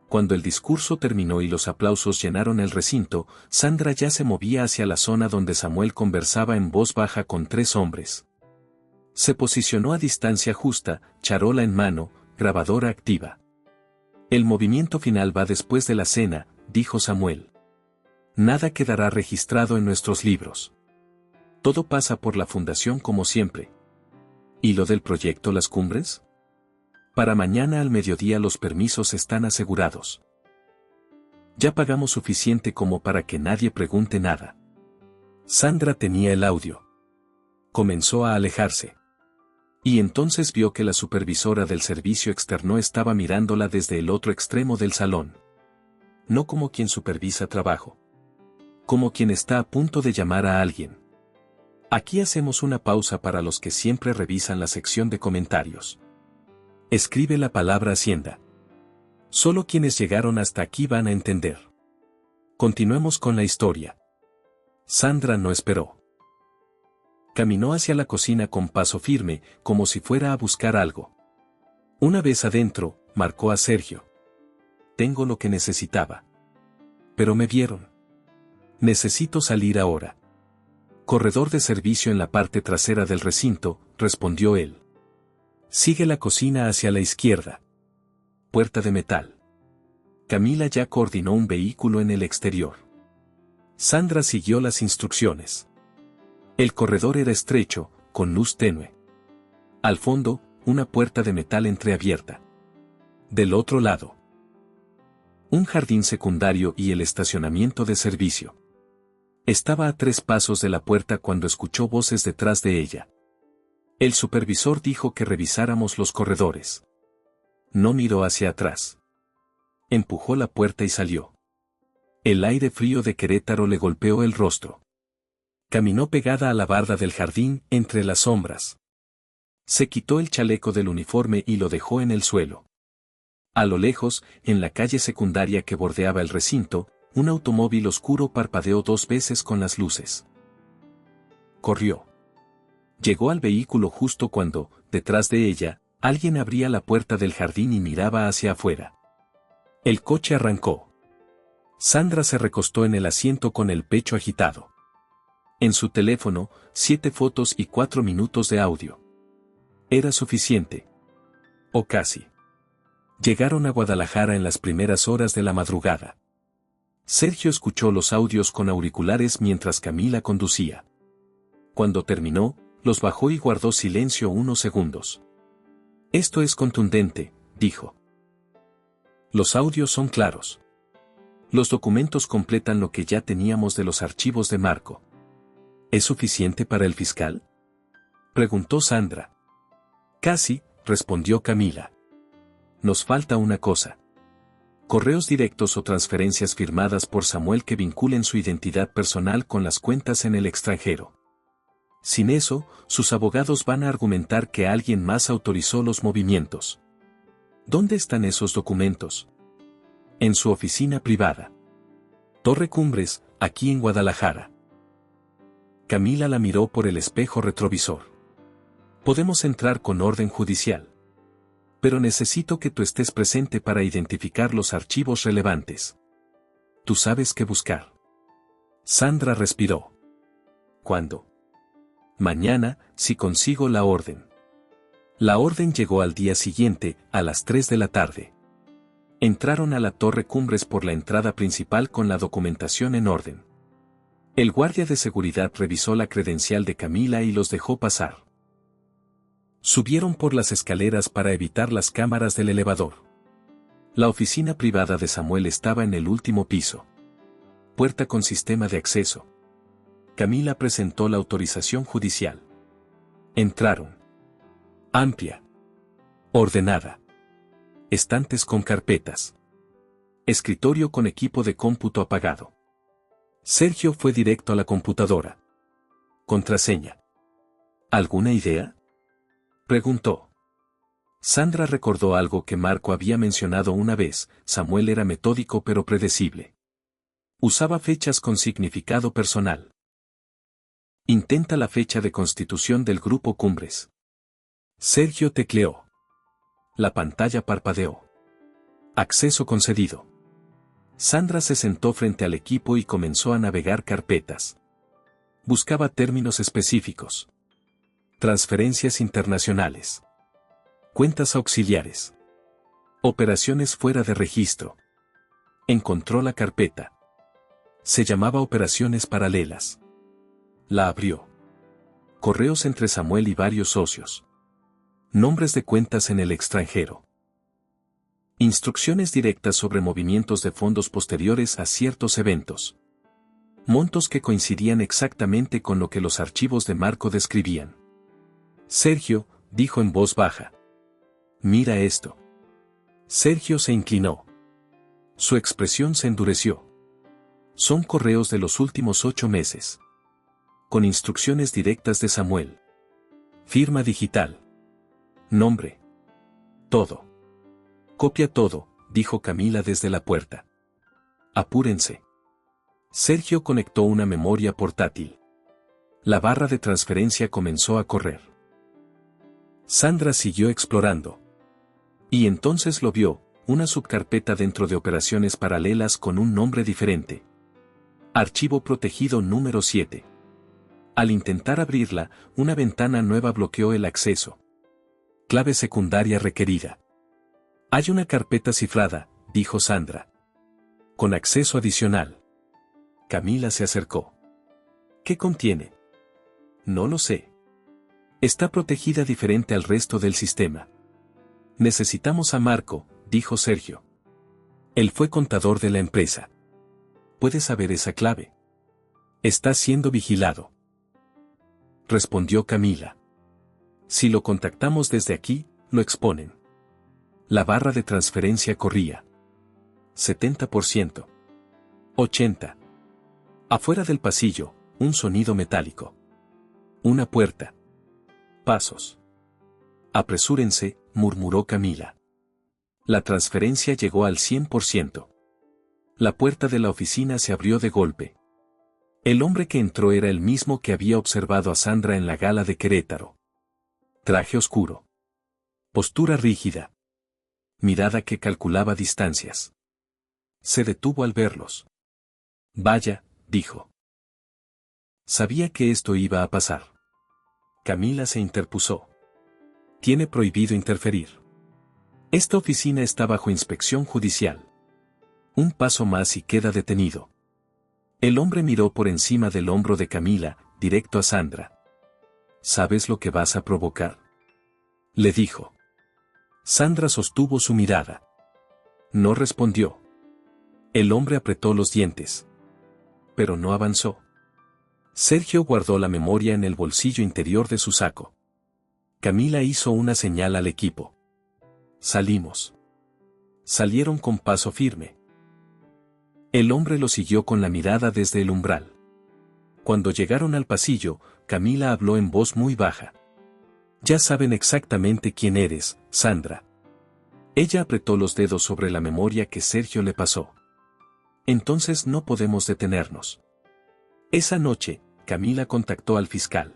[SPEAKER 1] Cuando el discurso terminó y los aplausos llenaron el recinto, Sandra ya se movía hacia la zona donde Samuel conversaba en voz baja con 3 hombres. Se posicionó a distancia justa, charola en mano, grabadora activa. El movimiento final va después de la cena, dijo Samuel. Nada quedará registrado en nuestros libros. Todo pasa por la fundación como siempre. ¿Y lo del proyecto Las Cumbres? Para mañana al mediodía los permisos están asegurados. Ya pagamos suficiente como para que nadie pregunte nada. Sandra tenía el audio. Comenzó a alejarse. Y entonces vio que la supervisora del servicio externo estaba mirándola desde el otro extremo del salón. No como quien supervisa trabajo. Como quien está a punto de llamar a alguien. Aquí hacemos una pausa para los que siempre revisan la sección de comentarios. Escribe la palabra Hacienda. Solo quienes llegaron hasta aquí van a entender. Continuemos con la historia. Sandra no esperó. Caminó hacia la cocina con paso firme, como si fuera a buscar algo. Una vez adentro, marcó a Sergio. Tengo lo que necesitaba. Pero me vieron. Necesito salir ahora. Corredor de servicio en la parte trasera del recinto, respondió él. Sigue la cocina hacia la izquierda. Puerta de metal. Camila ya coordinó un vehículo en el exterior. Sandra siguió las instrucciones. El corredor era estrecho, con luz tenue. Al fondo, una puerta de metal entreabierta. Del otro lado, un jardín secundario y el estacionamiento de servicio. Estaba a 3 pasos de la puerta cuando escuchó voces detrás de ella. El supervisor dijo que revisáramos los corredores. No miró hacia atrás. Empujó la puerta y salió. El aire frío de Querétaro le golpeó el rostro. Caminó pegada a la barda del jardín, entre las sombras. Se quitó el chaleco del uniforme y lo dejó en el suelo. A lo lejos, en la calle secundaria que bordeaba el recinto, un automóvil oscuro parpadeó 2 veces con las luces. Corrió. Llegó al vehículo justo cuando, detrás de ella, alguien abría la puerta del jardín y miraba hacia afuera. El coche arrancó. Sandra se recostó en el asiento con el pecho agitado. En su teléfono, 7 fotos y 4 minutos de audio. Era suficiente. O casi. Llegaron a Guadalajara en las primeras horas de la madrugada. Sergio escuchó los audios con auriculares mientras Camila conducía. Cuando terminó, los bajó y guardó silencio unos segundos. Esto es contundente, dijo. Los audios son claros. Los documentos completan lo que ya teníamos de los archivos de Marco. ¿Es suficiente para el fiscal?, preguntó Sandra. Casi, respondió Camila. Nos falta una cosa. Correos directos o transferencias firmadas por Samuel que vinculen su identidad personal con las cuentas en el extranjero. Sin eso, sus abogados van a argumentar que alguien más autorizó los movimientos. ¿Dónde están esos documentos? En su oficina privada. Torre Cumbres, aquí en Guadalajara. Camila la miró por el espejo retrovisor. Podemos entrar con orden judicial. Pero necesito que tú estés presente para identificar los archivos relevantes. Tú sabes qué buscar. Sandra respiró. ¿Cuándo? Mañana, si consigo la orden. La orden llegó al día siguiente, a las 3 de la tarde. Entraron a la Torre Cumbres por la entrada principal con la documentación en orden. El guardia de seguridad revisó la credencial de Camila y los dejó pasar. Subieron por las escaleras para evitar las cámaras del elevador. La oficina privada de Samuel estaba en el último piso. Puerta con sistema de acceso. Camila presentó la autorización judicial. Entraron. Amplia. Ordenada. Estantes con carpetas. Escritorio con equipo de cómputo apagado. Sergio fue directo a la computadora. Contraseña. ¿Alguna idea?, preguntó. Sandra recordó algo que Marco había mencionado una vez: Samuel era metódico pero predecible. Usaba fechas con significado personal. Intenta la fecha de constitución del Grupo Cumbres. Sergio tecleó. La pantalla parpadeó. Acceso concedido. Sandra se sentó frente al equipo y comenzó a navegar carpetas. Buscaba términos específicos. Transferencias internacionales. Cuentas auxiliares. Operaciones fuera de registro. Encontró la carpeta. Se llamaba Operaciones Paralelas. La abrió. Correos entre Samuel y varios socios. Nombres de cuentas en el extranjero. Instrucciones directas sobre movimientos de fondos posteriores a ciertos eventos. Montos que coincidían exactamente con lo que los archivos de Marco describían. Sergio, dijo en voz baja. Mira esto. Sergio se inclinó. Su expresión se endureció. Son correos de los últimos 8 meses. Con instrucciones directas de Samuel. Firma digital. Nombre. Todo. Copia todo, dijo Camila desde la puerta. Apúrense. Sergio conectó una memoria portátil. La barra de transferencia comenzó a correr. Sandra siguió explorando. Y entonces lo vio, una subcarpeta dentro de operaciones paralelas con un nombre diferente. Archivo protegido número 7. Al intentar abrirla, una ventana nueva bloqueó el acceso. Clave secundaria requerida. Hay una carpeta cifrada, dijo Sandra. Con acceso adicional. Camila se acercó. ¿Qué contiene? No lo sé. Está protegida diferente al resto del sistema. Necesitamos a Marco, dijo Sergio. Él fue contador de la empresa. ¿Puede saber esa clave? Está siendo vigilado. Respondió Camila. Si lo contactamos desde aquí, lo exponen. La barra de transferencia corría. 70%. 80%. Afuera del pasillo, un sonido metálico. Una puerta. Pasos. Apresúrense, murmuró Camila. La transferencia llegó al 100%. La puerta de la oficina se abrió de golpe. El hombre que entró era el mismo que había observado a Sandra en la gala de Querétaro. Traje oscuro. Postura rígida. Mirada que calculaba distancias. Se detuvo al verlos. Vaya, dijo. Sabía que esto iba a pasar. Camila se interpuso. Tiene prohibido interferir. Esta oficina está bajo inspección judicial. Un paso más y queda detenido. El hombre miró por encima del hombro de Camila, directo a Sandra. ¿Sabes lo que vas a provocar?, le dijo. Sandra sostuvo su mirada. No respondió. El hombre apretó los dientes. Pero no avanzó. Sergio guardó la memoria en el bolsillo interior de su saco. Camila hizo una señal al equipo. Salimos. Salieron con paso firme. El hombre lo siguió con la mirada desde el umbral. Cuando llegaron al pasillo, Camila habló en voz muy baja. Ya saben exactamente quién eres, Sandra. Ella apretó los dedos sobre la memoria que Sergio le pasó. Entonces no podemos detenernos. Esa noche, Camila contactó al fiscal.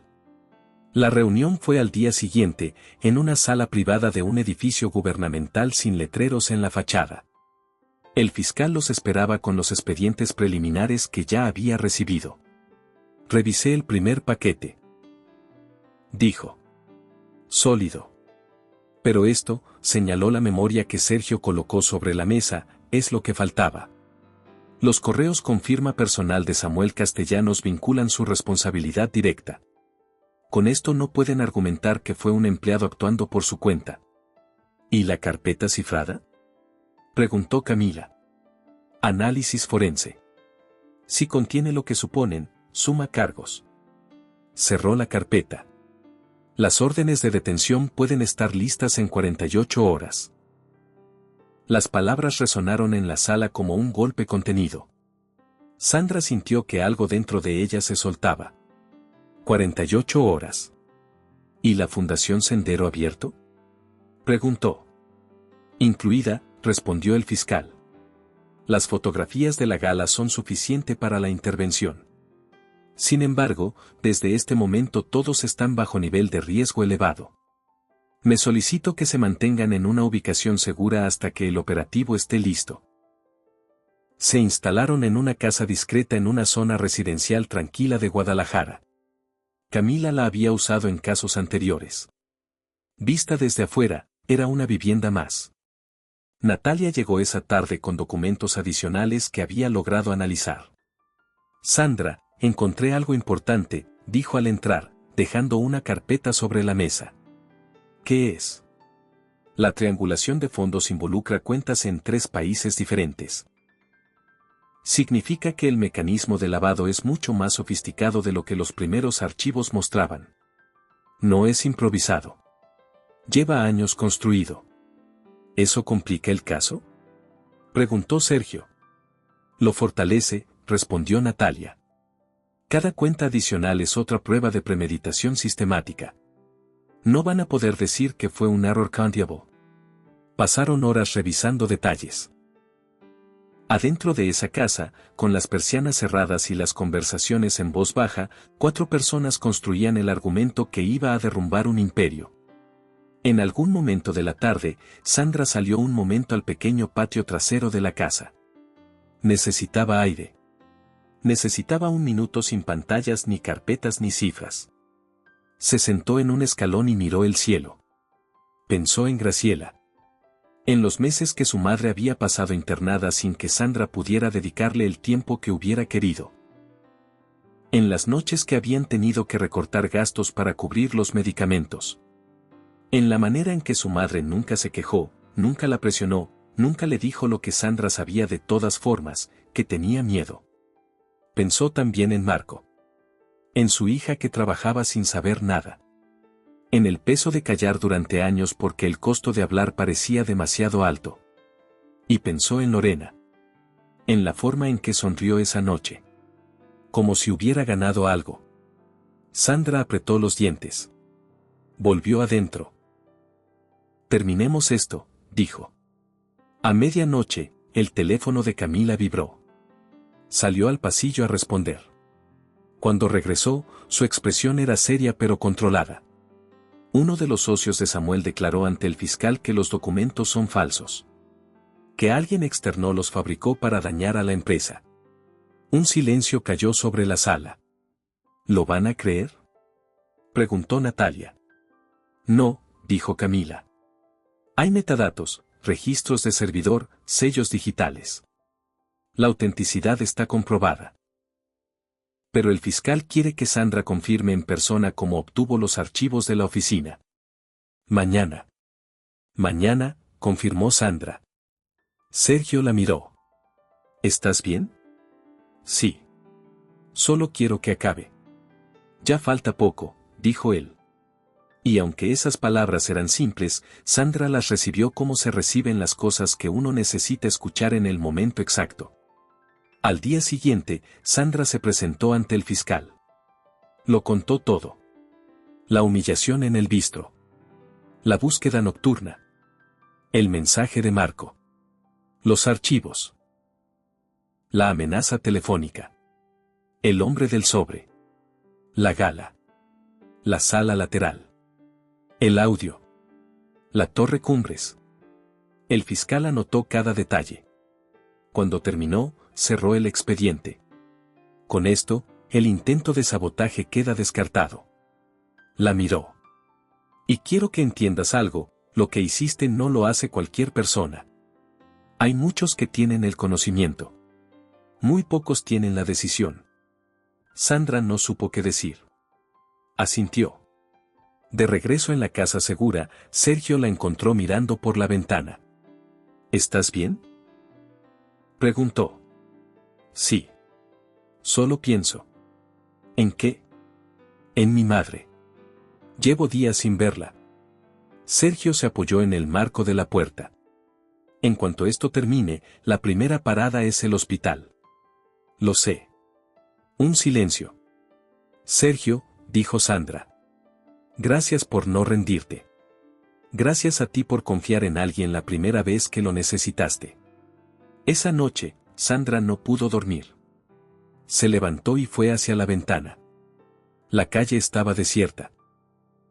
[SPEAKER 1] La reunión fue al día siguiente, en una sala privada de un edificio gubernamental sin letreros en la fachada. El fiscal los esperaba con los expedientes preliminares que ya había recibido. Revisé el primer paquete, dijo. Sólido. Pero esto, señaló la memoria que Sergio colocó sobre la mesa, es lo que faltaba. Los correos con firma personal de Samuel Castellanos vinculan su responsabilidad directa. Con esto no pueden argumentar que fue un empleado actuando por su cuenta. ¿Y la carpeta cifrada?, preguntó Camila. Análisis forense. Si contiene lo que suponen, suma cargos. Cerró la carpeta. Las órdenes de detención pueden estar listas en 48 horas. Las palabras resonaron en la sala como un golpe contenido. Sandra sintió que algo dentro de ella se soltaba. 48 horas. ¿Y la Fundación Sendero Abierto?, preguntó. Incluida, respondió el fiscal. Las fotografías de la gala son suficiente para la intervención. Sin embargo, desde este momento todos están bajo nivel de riesgo elevado. Me solicito que se mantengan en una ubicación segura hasta que el operativo esté listo. Se instalaron en una casa discreta en una zona residencial tranquila de Guadalajara. Camila la había usado en casos anteriores. Vista desde afuera, era una vivienda más. Natalia llegó esa tarde con documentos adicionales que había logrado analizar. Sandra, encontré algo importante, dijo al entrar, dejando una carpeta sobre la mesa. ¿Qué es? La triangulación de fondos involucra cuentas en 3 países diferentes. Significa que el mecanismo de lavado es mucho más sofisticado de lo que los primeros archivos mostraban. No es improvisado. Lleva años construido. ¿Eso complica el caso?, preguntó Sergio. Lo fortalece, respondió Natalia. Cada cuenta adicional es otra prueba de premeditación sistemática. No van a poder decir que fue un error countable. Pasaron horas revisando detalles. Adentro de esa casa, con las persianas cerradas y las conversaciones en voz baja, 4 personas construían el argumento que iba a derrumbar un imperio. En algún momento de la tarde, Sandra salió un momento al pequeño patio trasero de la casa. Necesitaba aire. Necesitaba un minuto sin pantallas ni carpetas ni cifras. Se sentó en un escalón y miró el cielo. Pensó en Graciela. En los meses que su madre había pasado internada sin que Sandra pudiera dedicarle el tiempo que hubiera querido. En las noches que habían tenido que recortar gastos para cubrir los medicamentos. En la manera en que su madre nunca se quejó, nunca la presionó, nunca le dijo lo que Sandra sabía de todas formas, que tenía miedo. Pensó también en Marco. En su hija que trabajaba sin saber nada. En el peso de callar durante años porque el costo de hablar parecía demasiado alto. Y pensó en Lorena. En la forma en que sonrió esa noche. Como si hubiera ganado algo. Sandra apretó los dientes. Volvió adentro. Terminemos esto, dijo. A medianoche, el teléfono de Camila vibró. Salió al pasillo a responder. Cuando regresó, su expresión era seria pero controlada. Uno de los socios de Samuel declaró ante el fiscal que los documentos son falsos. Que alguien externo los fabricó para dañar a la empresa. Un silencio cayó sobre la sala. ¿Lo van a creer?, preguntó Natalia. No, dijo Camila. Hay metadatos, registros de servidor, sellos digitales. La autenticidad está comprobada. Pero el fiscal quiere que Sandra confirme en persona cómo obtuvo los archivos de la oficina. Mañana. Mañana, confirmó Sandra. Sergio la miró. ¿Estás bien? Sí. Solo quiero que acabe. Ya falta poco, dijo él. Y aunque esas palabras eran simples, Sandra las recibió como se reciben las cosas que uno necesita escuchar en el momento exacto. Al día siguiente, Sandra se presentó ante el fiscal. Lo contó todo. La humillación en el bistro. La búsqueda nocturna. El mensaje de Marco. Los archivos. La amenaza telefónica. El hombre del sobre. La gala. La sala lateral. El audio. La torre Cumbres. El fiscal anotó cada detalle. Cuando terminó, cerró el expediente. Con esto, el intento de sabotaje queda descartado. La miró. Y quiero que entiendas algo, lo que hiciste no lo hace cualquier persona. Hay muchos que tienen el conocimiento. Muy pocos tienen la decisión. Sandra no supo qué decir. Asintió. De regreso en la casa segura, Sergio la encontró mirando por la ventana. ¿Estás bien?, preguntó. Sí. Solo pienso. ¿En qué? En mi madre. Llevo días sin verla. Sergio se apoyó en el marco de la puerta. En cuanto esto termine, la primera parada es el hospital. Lo sé. Un silencio. Sergio, dijo Sandra. Gracias por no rendirte. Gracias a ti por confiar en alguien la primera vez que lo necesitaste. Esa noche, Sandra no pudo dormir. Se levantó y fue hacia la ventana. La calle estaba desierta.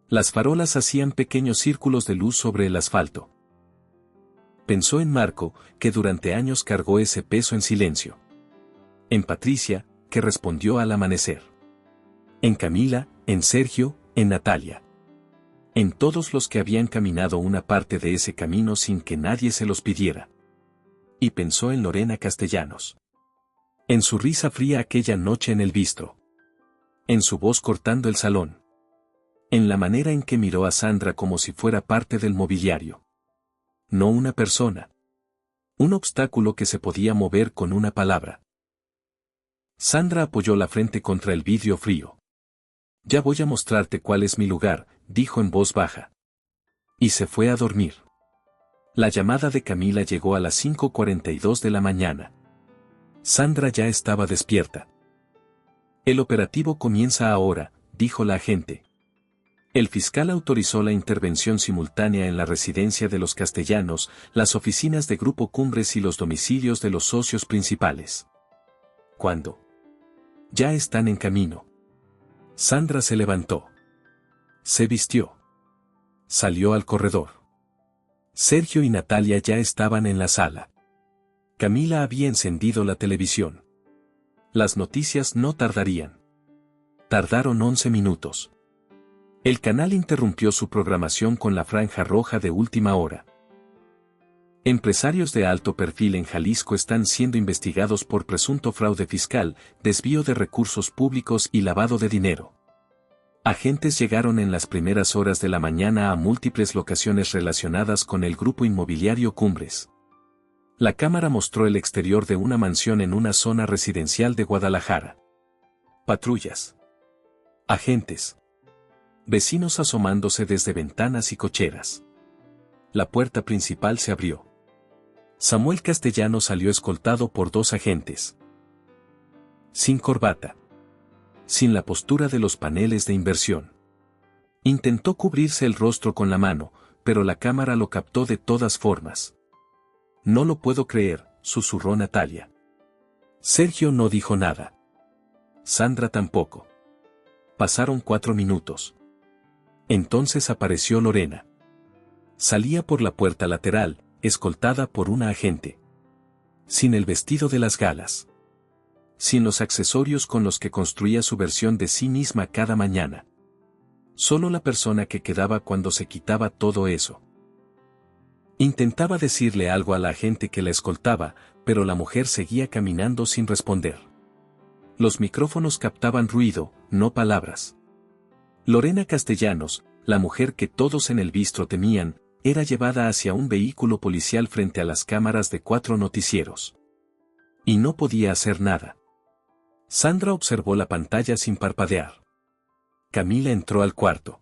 [SPEAKER 1] Las farolas hacían pequeños círculos de luz sobre el asfalto. Pensó en Marco, que durante años cargó ese peso en silencio. En Patricia, que respondió al amanecer. En Camila, en Sergio, en Natalia. En todos los que habían caminado una parte de ese camino sin que nadie se los pidiera. Y pensó en Lorena Castellanos. En su risa fría aquella noche en el bistro. En su voz cortando el salón. En la manera en que miró a Sandra como si fuera parte del mobiliario. No una persona. Un obstáculo que se podía mover con una palabra. Sandra apoyó la frente contra el vidrio frío. Ya voy a mostrarte cuál es mi lugar, dijo en voz baja. Y se fue a dormir. La llamada de Camila llegó a las 5:42 de la mañana. Sandra ya estaba despierta. El operativo comienza ahora, dijo la agente. El fiscal autorizó la intervención simultánea en la residencia de los Castellanos, las oficinas de Grupo Cumbres y los domicilios de los socios principales. ¿Cuándo? Ya están en camino. Sandra se levantó. Se vistió. Salió al corredor. Sergio y Natalia ya estaban en la sala. Camila había encendido la televisión. Las noticias no tardarían. Tardaron 11 minutos. El canal interrumpió su programación con la franja roja de última hora. Empresarios de alto perfil en Jalisco están siendo investigados por presunto fraude fiscal, desvío de recursos públicos y lavado de dinero. Agentes llegaron en las primeras horas de la mañana a múltiples locaciones relacionadas con el grupo inmobiliario Cumbres. La cámara mostró el exterior de una mansión en una zona residencial de Guadalajara. Patrullas. Agentes. Vecinos asomándose desde ventanas y cocheras. La puerta principal se abrió. Samuel Castellano salió escoltado por 2 agentes. Sin corbata. Sin la postura de los paneles de inversión. Intentó cubrirse el rostro con la mano, pero la cámara lo captó de todas formas. No lo puedo creer, susurró Natalia. Sergio no dijo nada. Sandra tampoco. Pasaron 4 minutos. Entonces apareció Lorena. Salía por la puerta lateral, escoltada por una agente. Sin el vestido de las galas. Sin los accesorios con los que construía su versión de sí misma cada mañana. Solo la persona que quedaba cuando se quitaba todo eso. Intentaba decirle algo a la agente que la escoltaba, pero la mujer seguía caminando sin responder. Los micrófonos captaban ruido, no palabras. Lorena Castellanos, la mujer que todos en el bistro temían, era llevada hacia un vehículo policial frente a las cámaras de 4 noticieros. Y no podía hacer nada. Sandra observó la pantalla sin parpadear. Camila entró al cuarto.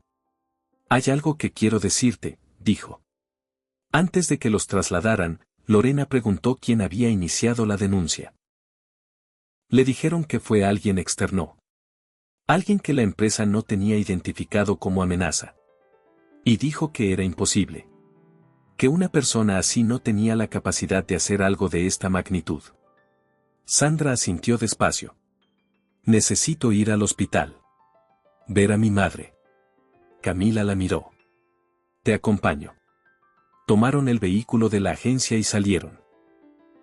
[SPEAKER 1] Hay algo que quiero decirte, dijo. Antes de que los trasladaran, Lorena preguntó quién había iniciado la denuncia. Le dijeron que fue alguien externo. Alguien que la empresa no tenía identificado como amenaza. Y dijo que era imposible. Que una persona así no tenía la capacidad de hacer algo de esta magnitud. Sandra asintió despacio. Necesito ir al hospital. Ver a mi madre. Camila la miró. Te acompaño. Tomaron el vehículo de la agencia y salieron.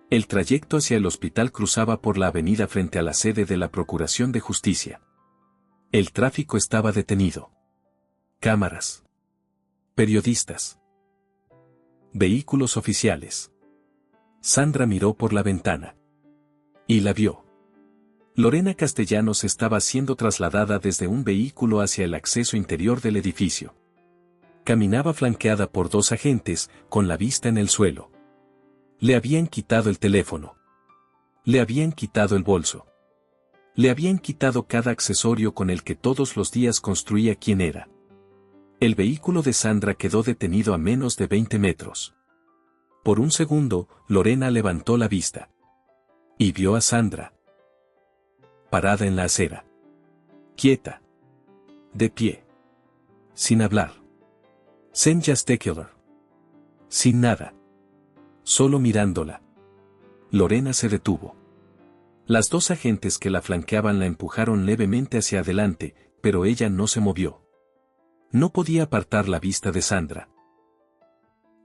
[SPEAKER 1] El trayecto hacia el hospital cruzaba por la avenida frente a la sede de la Procuración de Justicia. El tráfico estaba detenido. Cámaras. Periodistas. Vehículos oficiales. Sandra miró por la ventana. Y la vio. Lorena Castellanos estaba siendo trasladada desde un vehículo hacia el acceso interior del edificio. Caminaba flanqueada por 2 agentes, con la vista en el suelo. Le habían quitado el teléfono. Le habían quitado el bolso. Le habían quitado cada accesorio con el que todos los días construía quién era. El vehículo de Sandra quedó detenido a menos de 20 metros. Por un segundo, Lorena levantó la vista. Y vio a Sandra. Parada en la acera. Quieta. De pie. Sin hablar. Sin gesticular. Sin nada. Solo mirándola. Lorena se detuvo. Las 2 agentes que la flanqueaban la empujaron levemente hacia adelante, pero ella no se movió. No podía apartar la vista de Sandra.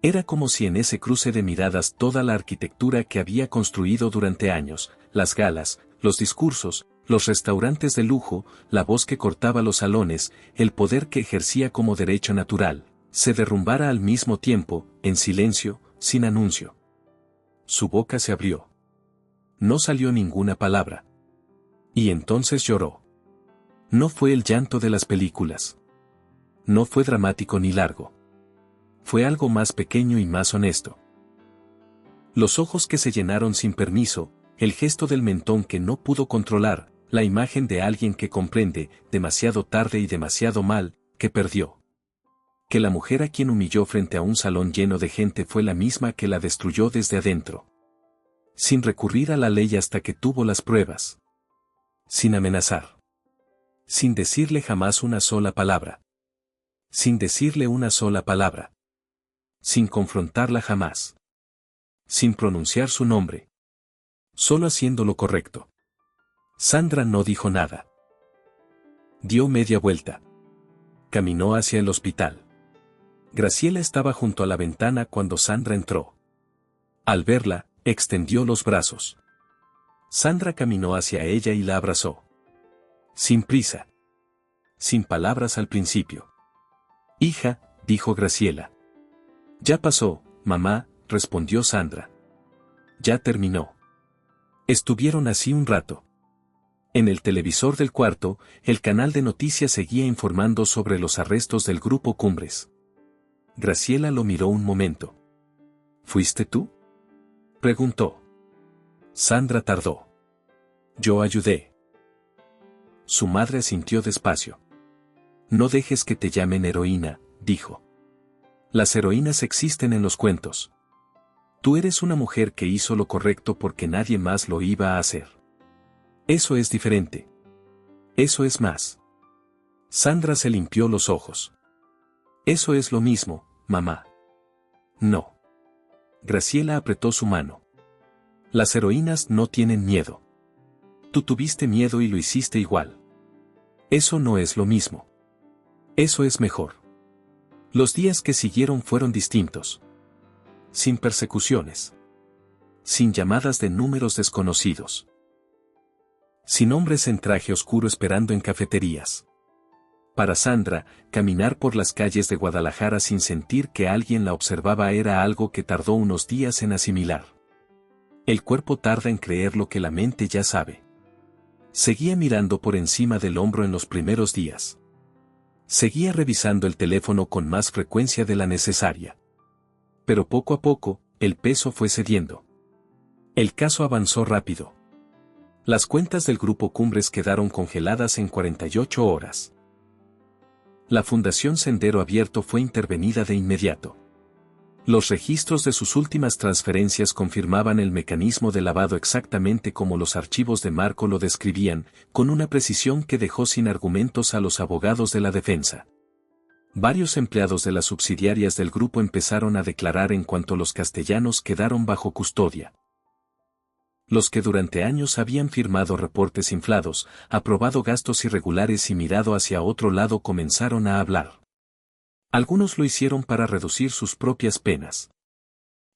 [SPEAKER 1] Era como si en ese cruce de miradas toda la arquitectura que había construido durante años, las galas, los discursos, los restaurantes de lujo, la voz que cortaba los salones, el poder que ejercía como derecho natural, se derrumbara al mismo tiempo, en silencio, sin anuncio. Su boca se abrió. No salió ninguna palabra. Y entonces lloró. No fue el llanto de las películas. No fue dramático ni largo. Fue algo más pequeño y más honesto. Los ojos que se llenaron sin permiso, el gesto del mentón que no pudo controlar, la imagen de alguien que comprende, demasiado tarde y demasiado mal, que perdió. Que la mujer a quien humilló frente a un salón lleno de gente fue la misma que la destruyó desde adentro. Sin recurrir a la ley hasta que tuvo las pruebas. Sin amenazar. Sin decirle jamás una sola palabra. Sin decirle una sola palabra. Sin confrontarla jamás. Sin pronunciar su nombre. Solo haciendo lo correcto. Sandra no dijo nada. Dio media vuelta. Caminó hacia el hospital. Graciela estaba junto a la ventana cuando Sandra entró. Al verla, extendió los brazos. Sandra caminó hacia ella y la abrazó. Sin prisa. Sin palabras al principio. Hija, dijo Graciela. Ya pasó, mamá, respondió Sandra. Ya terminó. Estuvieron así un rato. En el televisor del cuarto, el canal de noticias seguía informando sobre los arrestos del grupo Cumbres. Graciela lo miró un momento. ¿Fuiste tú?, preguntó. Sandra tardó. Yo ayudé. Su madre asintió despacio. No dejes que te llamen heroína, dijo. Las heroínas existen en los cuentos. Tú eres una mujer que hizo lo correcto porque nadie más lo iba a hacer. Eso es diferente. Eso es más. Sandra se limpió los ojos. Eso es lo mismo, mamá. No. Graciela apretó su mano. Las heroínas no tienen miedo. Tú tuviste miedo y lo hiciste igual. Eso no es lo mismo. Eso es mejor. Los días que siguieron fueron distintos. Sin persecuciones. Sin llamadas de números desconocidos. Sin hombres en traje oscuro esperando en cafeterías. Para Sandra, caminar por las calles de Guadalajara sin sentir que alguien la observaba era algo que tardó unos días en asimilar. El cuerpo tarda en creer lo que la mente ya sabe. Seguía mirando por encima del hombro en los primeros días. Seguía revisando el teléfono con más frecuencia de la necesaria. Pero poco a poco, el peso fue cediendo. El caso avanzó rápido. Las cuentas del Grupo Cumbres quedaron congeladas en 48 horas. La Fundación Sendero Abierto fue intervenida de inmediato. Los registros de sus últimas transferencias confirmaban el mecanismo de lavado exactamente como los archivos de Marco lo describían, con una precisión que dejó sin argumentos a los abogados de la defensa. Varios empleados de las subsidiarias del grupo empezaron a declarar en cuanto los castellanos quedaron bajo custodia. Los que durante años habían firmado reportes inflados, aprobado gastos irregulares y mirado hacia otro lado comenzaron a hablar. Algunos lo hicieron para reducir sus propias penas.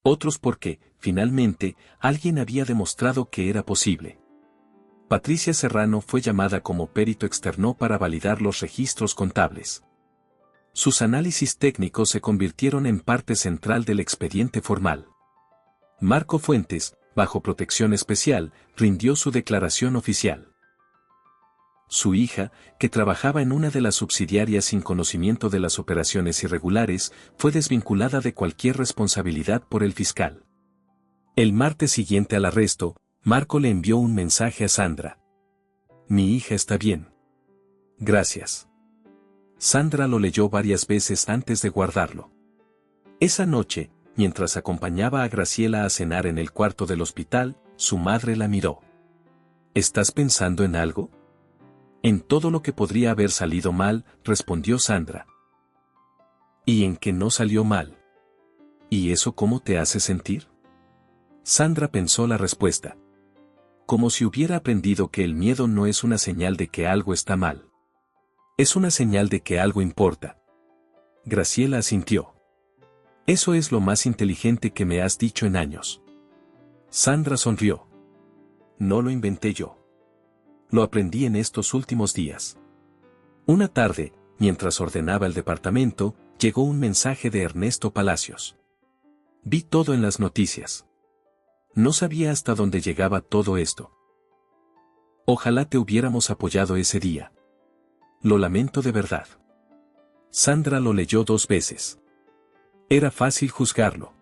[SPEAKER 1] Otros porque, finalmente, alguien había demostrado que era posible. Patricia Serrano fue llamada como perito externo para validar los registros contables. Sus análisis técnicos se convirtieron en parte central del expediente formal. Marco Fuentes, bajo protección especial, rindió su declaración oficial. Su hija, que trabajaba en una de las subsidiarias sin conocimiento de las operaciones irregulares, fue desvinculada de cualquier responsabilidad por el fiscal. El martes siguiente al arresto, Marco le envió un mensaje a Sandra. Mi hija está bien. Gracias. Sandra lo leyó varias veces antes de guardarlo. Esa noche, mientras acompañaba a Graciela a cenar en el cuarto del hospital, su madre la miró. ¿Estás pensando en algo? En todo lo que podría haber salido mal, respondió Sandra. ¿Y en qué no salió mal? ¿Y eso cómo te hace sentir? Sandra pensó la respuesta. Como si hubiera aprendido que el miedo no es una señal de que algo está mal. Es una señal de que algo importa. Graciela asintió. Eso es lo más inteligente que me has dicho en años. Sandra sonrió. No lo inventé yo. Lo aprendí en estos últimos días. Una tarde, mientras ordenaba el departamento, llegó un mensaje de Ernesto Palacios. Vi todo en las noticias. No sabía hasta dónde llegaba todo esto. Ojalá te hubiéramos apoyado ese día. Lo lamento de verdad. Sandra lo leyó 2 veces. Era fácil juzgarlo.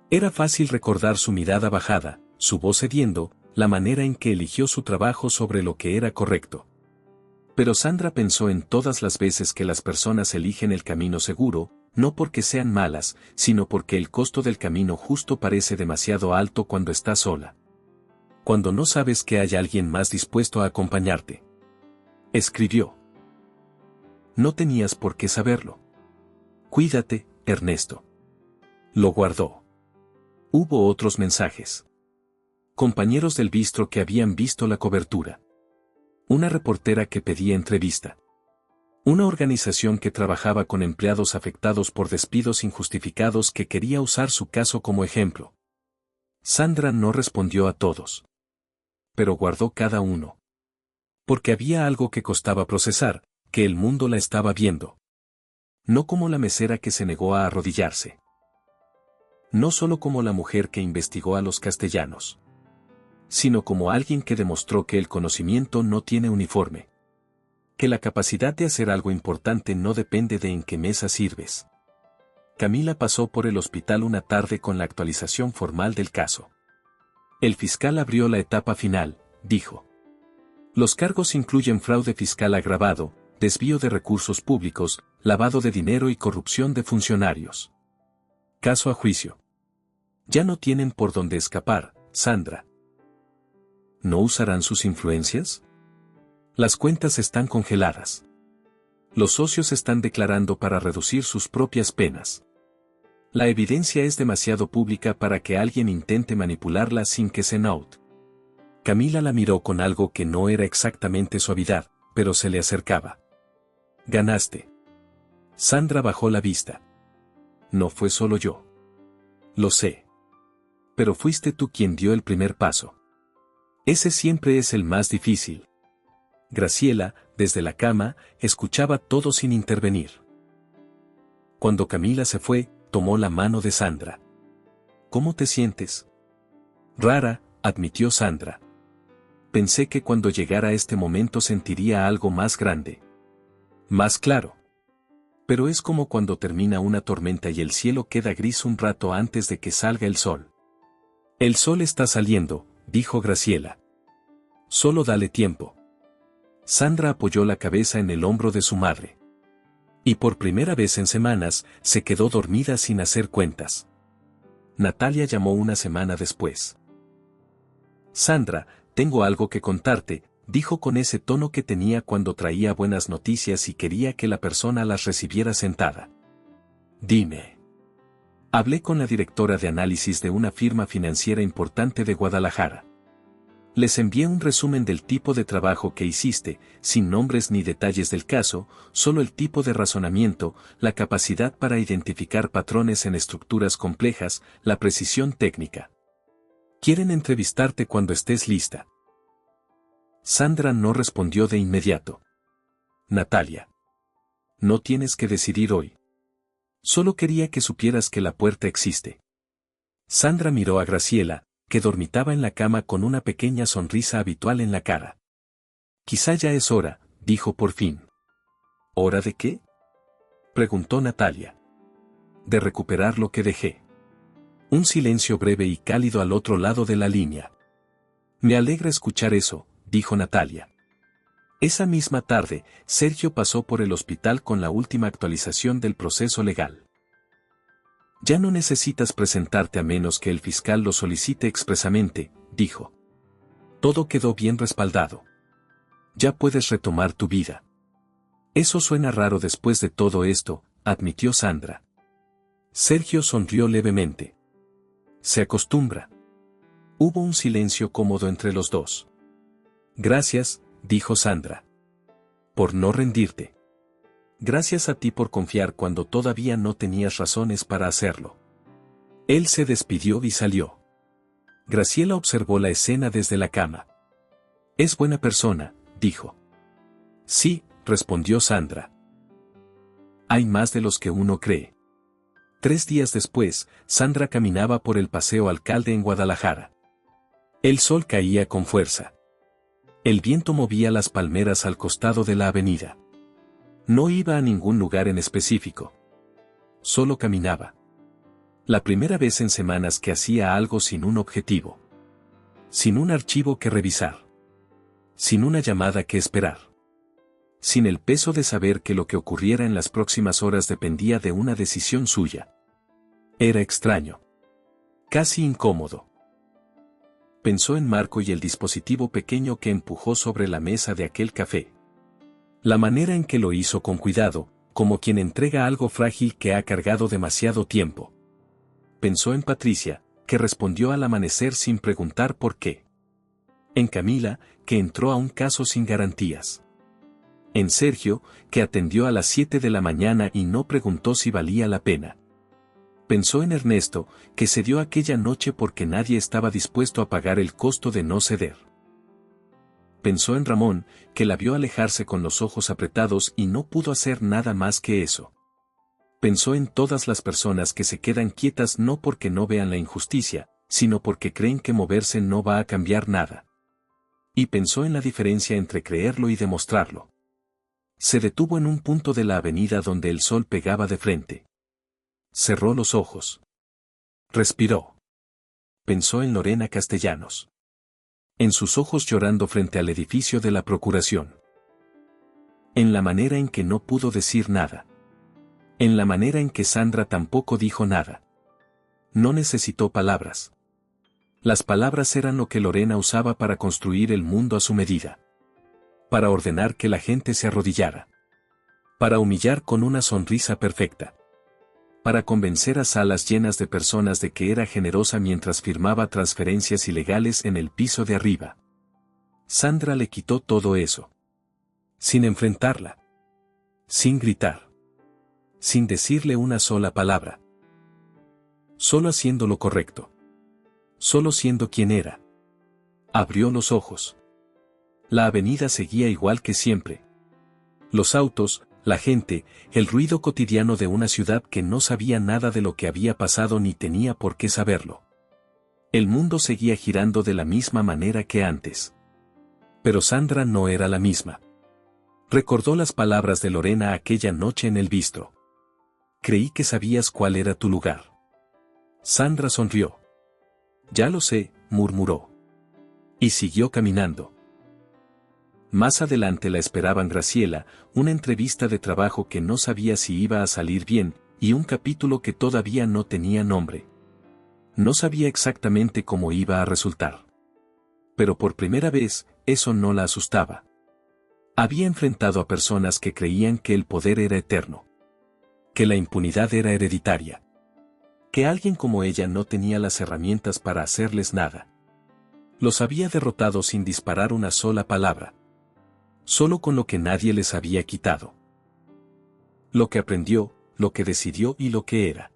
[SPEAKER 1] Era fácil recordar su mirada bajada, su voz cediendo, la manera en que eligió su trabajo sobre lo que era correcto. Pero Sandra pensó en todas las veces que las personas eligen el camino seguro, no porque sean malas, sino porque el costo del camino justo parece demasiado alto cuando estás sola. Cuando no sabes que hay alguien más dispuesto a acompañarte. Escribió. No tenías por qué saberlo. Cuídate, Ernesto. Lo guardó. Hubo otros mensajes. Compañeros del bistro que habían visto la cobertura. Una reportera que pedía entrevista. Una organización que trabajaba con empleados afectados por despidos injustificados que quería usar su caso como ejemplo. Sandra no respondió a todos. Pero guardó cada uno. Porque había algo que costaba procesar, que el mundo la estaba viendo. No como la mesera que se negó a arrodillarse. No solo como la mujer que investigó a los castellanos. Sino como alguien que demostró que el conocimiento no tiene uniforme. Que la capacidad de hacer algo importante no depende de en qué mesa sirves. Camila pasó por el hospital una tarde con la actualización formal del caso. El fiscal abrió la etapa final, dijo. Los cargos incluyen fraude fiscal agravado, desvío de recursos públicos, lavado de dinero y corrupción de funcionarios. Caso a juicio. Ya no tienen por dónde escapar, Sandra. ¿No usarán sus influencias? Las cuentas están congeladas. Los socios están declarando para reducir sus propias penas. La evidencia es demasiado pública para que alguien intente manipularla sin que se note. Camila la miró con algo que no era exactamente suavidad, pero se le acercaba. Ganaste. Sandra bajó la vista. No fue solo yo. Lo sé. Pero fuiste tú quien dio el primer paso. Ese siempre es el más difícil. Graciela, desde la cama, escuchaba todo sin intervenir. Cuando Camila se fue, tomó la mano de Sandra. ¿Cómo te sientes? Rara, admitió Sandra. Pensé que cuando llegara este momento sentiría algo más grande. Más claro. Pero es como cuando termina una tormenta y el cielo queda gris un rato antes de que salga el sol. El sol está saliendo, dijo Graciela. Solo dale tiempo. Sandra apoyó la cabeza en el hombro de su madre. Y por primera vez en semanas, se quedó dormida sin hacer cuentas. Natalia llamó una semana después. Sandra, tengo algo que contarte, dijo con ese tono que tenía cuando traía buenas noticias y quería que la persona las recibiera sentada. Dime. Hablé con la directora de análisis de una firma financiera importante de Guadalajara. Les envié un resumen del tipo de trabajo que hiciste, sin nombres ni detalles del caso, solo el tipo de razonamiento, la capacidad para identificar patrones en estructuras complejas, la precisión técnica. Quieren entrevistarte cuando estés lista. Sandra no respondió de inmediato. Natalia. No tienes que decidir hoy. Solo quería que supieras que la puerta existe. Sandra miró a Graciela, que dormitaba en la cama con una pequeña sonrisa habitual en la cara. Quizá ya es hora, dijo por fin. ¿Hora de qué? Preguntó Natalia. De recuperar lo que dejé. Un silencio breve y cálido al otro lado de la línea. Me alegra escuchar eso, dijo Natalia. Esa misma tarde, Sergio pasó por el hospital con la última actualización del proceso legal. Ya no necesitas presentarte a menos que el fiscal lo solicite expresamente, dijo. Todo quedó bien respaldado. Ya puedes retomar tu vida. Eso suena raro después de todo esto, admitió Sandra. Sergio sonrió levemente. Se acostumbra. Hubo un silencio cómodo entre los dos. Gracias, dijo Sandra. Por no rendirte. Gracias a ti por confiar cuando todavía no tenías razones para hacerlo. Él se despidió y salió. Graciela observó la escena desde la cama. Es buena persona, dijo. Sí, respondió Sandra. Hay más de los que uno cree. 3 días después, Sandra caminaba por el Paseo Alcalde en Guadalajara. El sol caía con fuerza. El viento movía las palmeras al costado de la avenida. No iba a ningún lugar en específico. Solo caminaba. La primera vez en semanas que hacía algo sin un objetivo. Sin un archivo que revisar. Sin una llamada que esperar. Sin el peso de saber que lo que ocurriera en las próximas horas dependía de una decisión suya. Era extraño. Casi incómodo. Pensó en Marco y el dispositivo pequeño que empujó sobre la mesa de aquel café. La manera en que lo hizo con cuidado, como quien entrega algo frágil que ha cargado demasiado tiempo. Pensó en Patricia, que respondió al amanecer sin preguntar por qué. En Camila, que entró a un caso sin garantías. En Sergio, que atendió a las 7 de la mañana y no preguntó si valía la pena. Pensó en Ernesto, que cedió aquella noche porque nadie estaba dispuesto a pagar el costo de no ceder. Pensó en Ramón, que la vio alejarse con los ojos apretados y no pudo hacer nada más que eso. Pensó en todas las personas que se quedan quietas no porque no vean la injusticia, sino porque creen que moverse no va a cambiar nada. Y pensó en la diferencia entre creerlo y demostrarlo. Se detuvo en un punto de la avenida donde el sol pegaba de frente. Cerró los ojos. Respiró. Pensó en Lorena Castellanos. En sus ojos llorando frente al edificio de la Procuración. En la manera en que no pudo decir nada. En la manera en que Sandra tampoco dijo nada. No necesitó palabras. Las palabras eran lo que Lorena usaba para construir el mundo a su medida. Para ordenar que la gente se arrodillara. Para humillar con una sonrisa perfecta. para convencer a salas llenas de personas de que era generosa mientras firmaba transferencias ilegales en el piso de arriba. Sandra le quitó todo eso. Sin enfrentarla. Sin gritar. Sin decirle una sola palabra. Solo haciendo lo correcto. Solo siendo quien era. Abrió los ojos. La avenida seguía igual que siempre. Los autos, la gente, el ruido cotidiano de una ciudad que no sabía nada de lo que había pasado ni tenía por qué saberlo. El mundo seguía girando de la misma manera que antes. Pero Sandra no era la misma. Recordó las palabras de Lorena aquella noche en el bistro. Creí que sabías cuál era tu lugar. Sandra sonrió. Ya lo sé, murmuró. Y siguió caminando. Más adelante la esperaban Graciela, una entrevista de trabajo que no sabía si iba a salir bien, y un capítulo que todavía no tenía nombre. No sabía exactamente cómo iba a resultar. Pero por primera vez, eso no la asustaba. Había enfrentado a personas que creían que el poder era eterno. Que la impunidad era hereditaria. Que alguien como ella no tenía las herramientas para hacerles nada. Los había derrotado sin disparar una sola palabra. Solo con lo que nadie les había quitado. Lo que aprendió, lo que decidió y lo que era.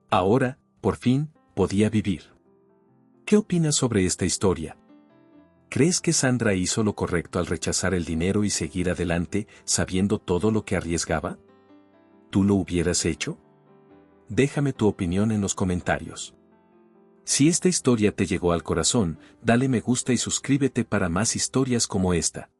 [SPEAKER 1] Ahora, por fin, podía vivir. ¿Qué opinas sobre esta historia? ¿Crees que Sandra hizo lo correcto al rechazar el dinero y seguir adelante, sabiendo todo lo que arriesgaba? ¿Tú lo hubieras hecho? Déjame tu opinión en los comentarios. Si esta historia te llegó al corazón, dale me gusta y suscríbete para más historias como esta.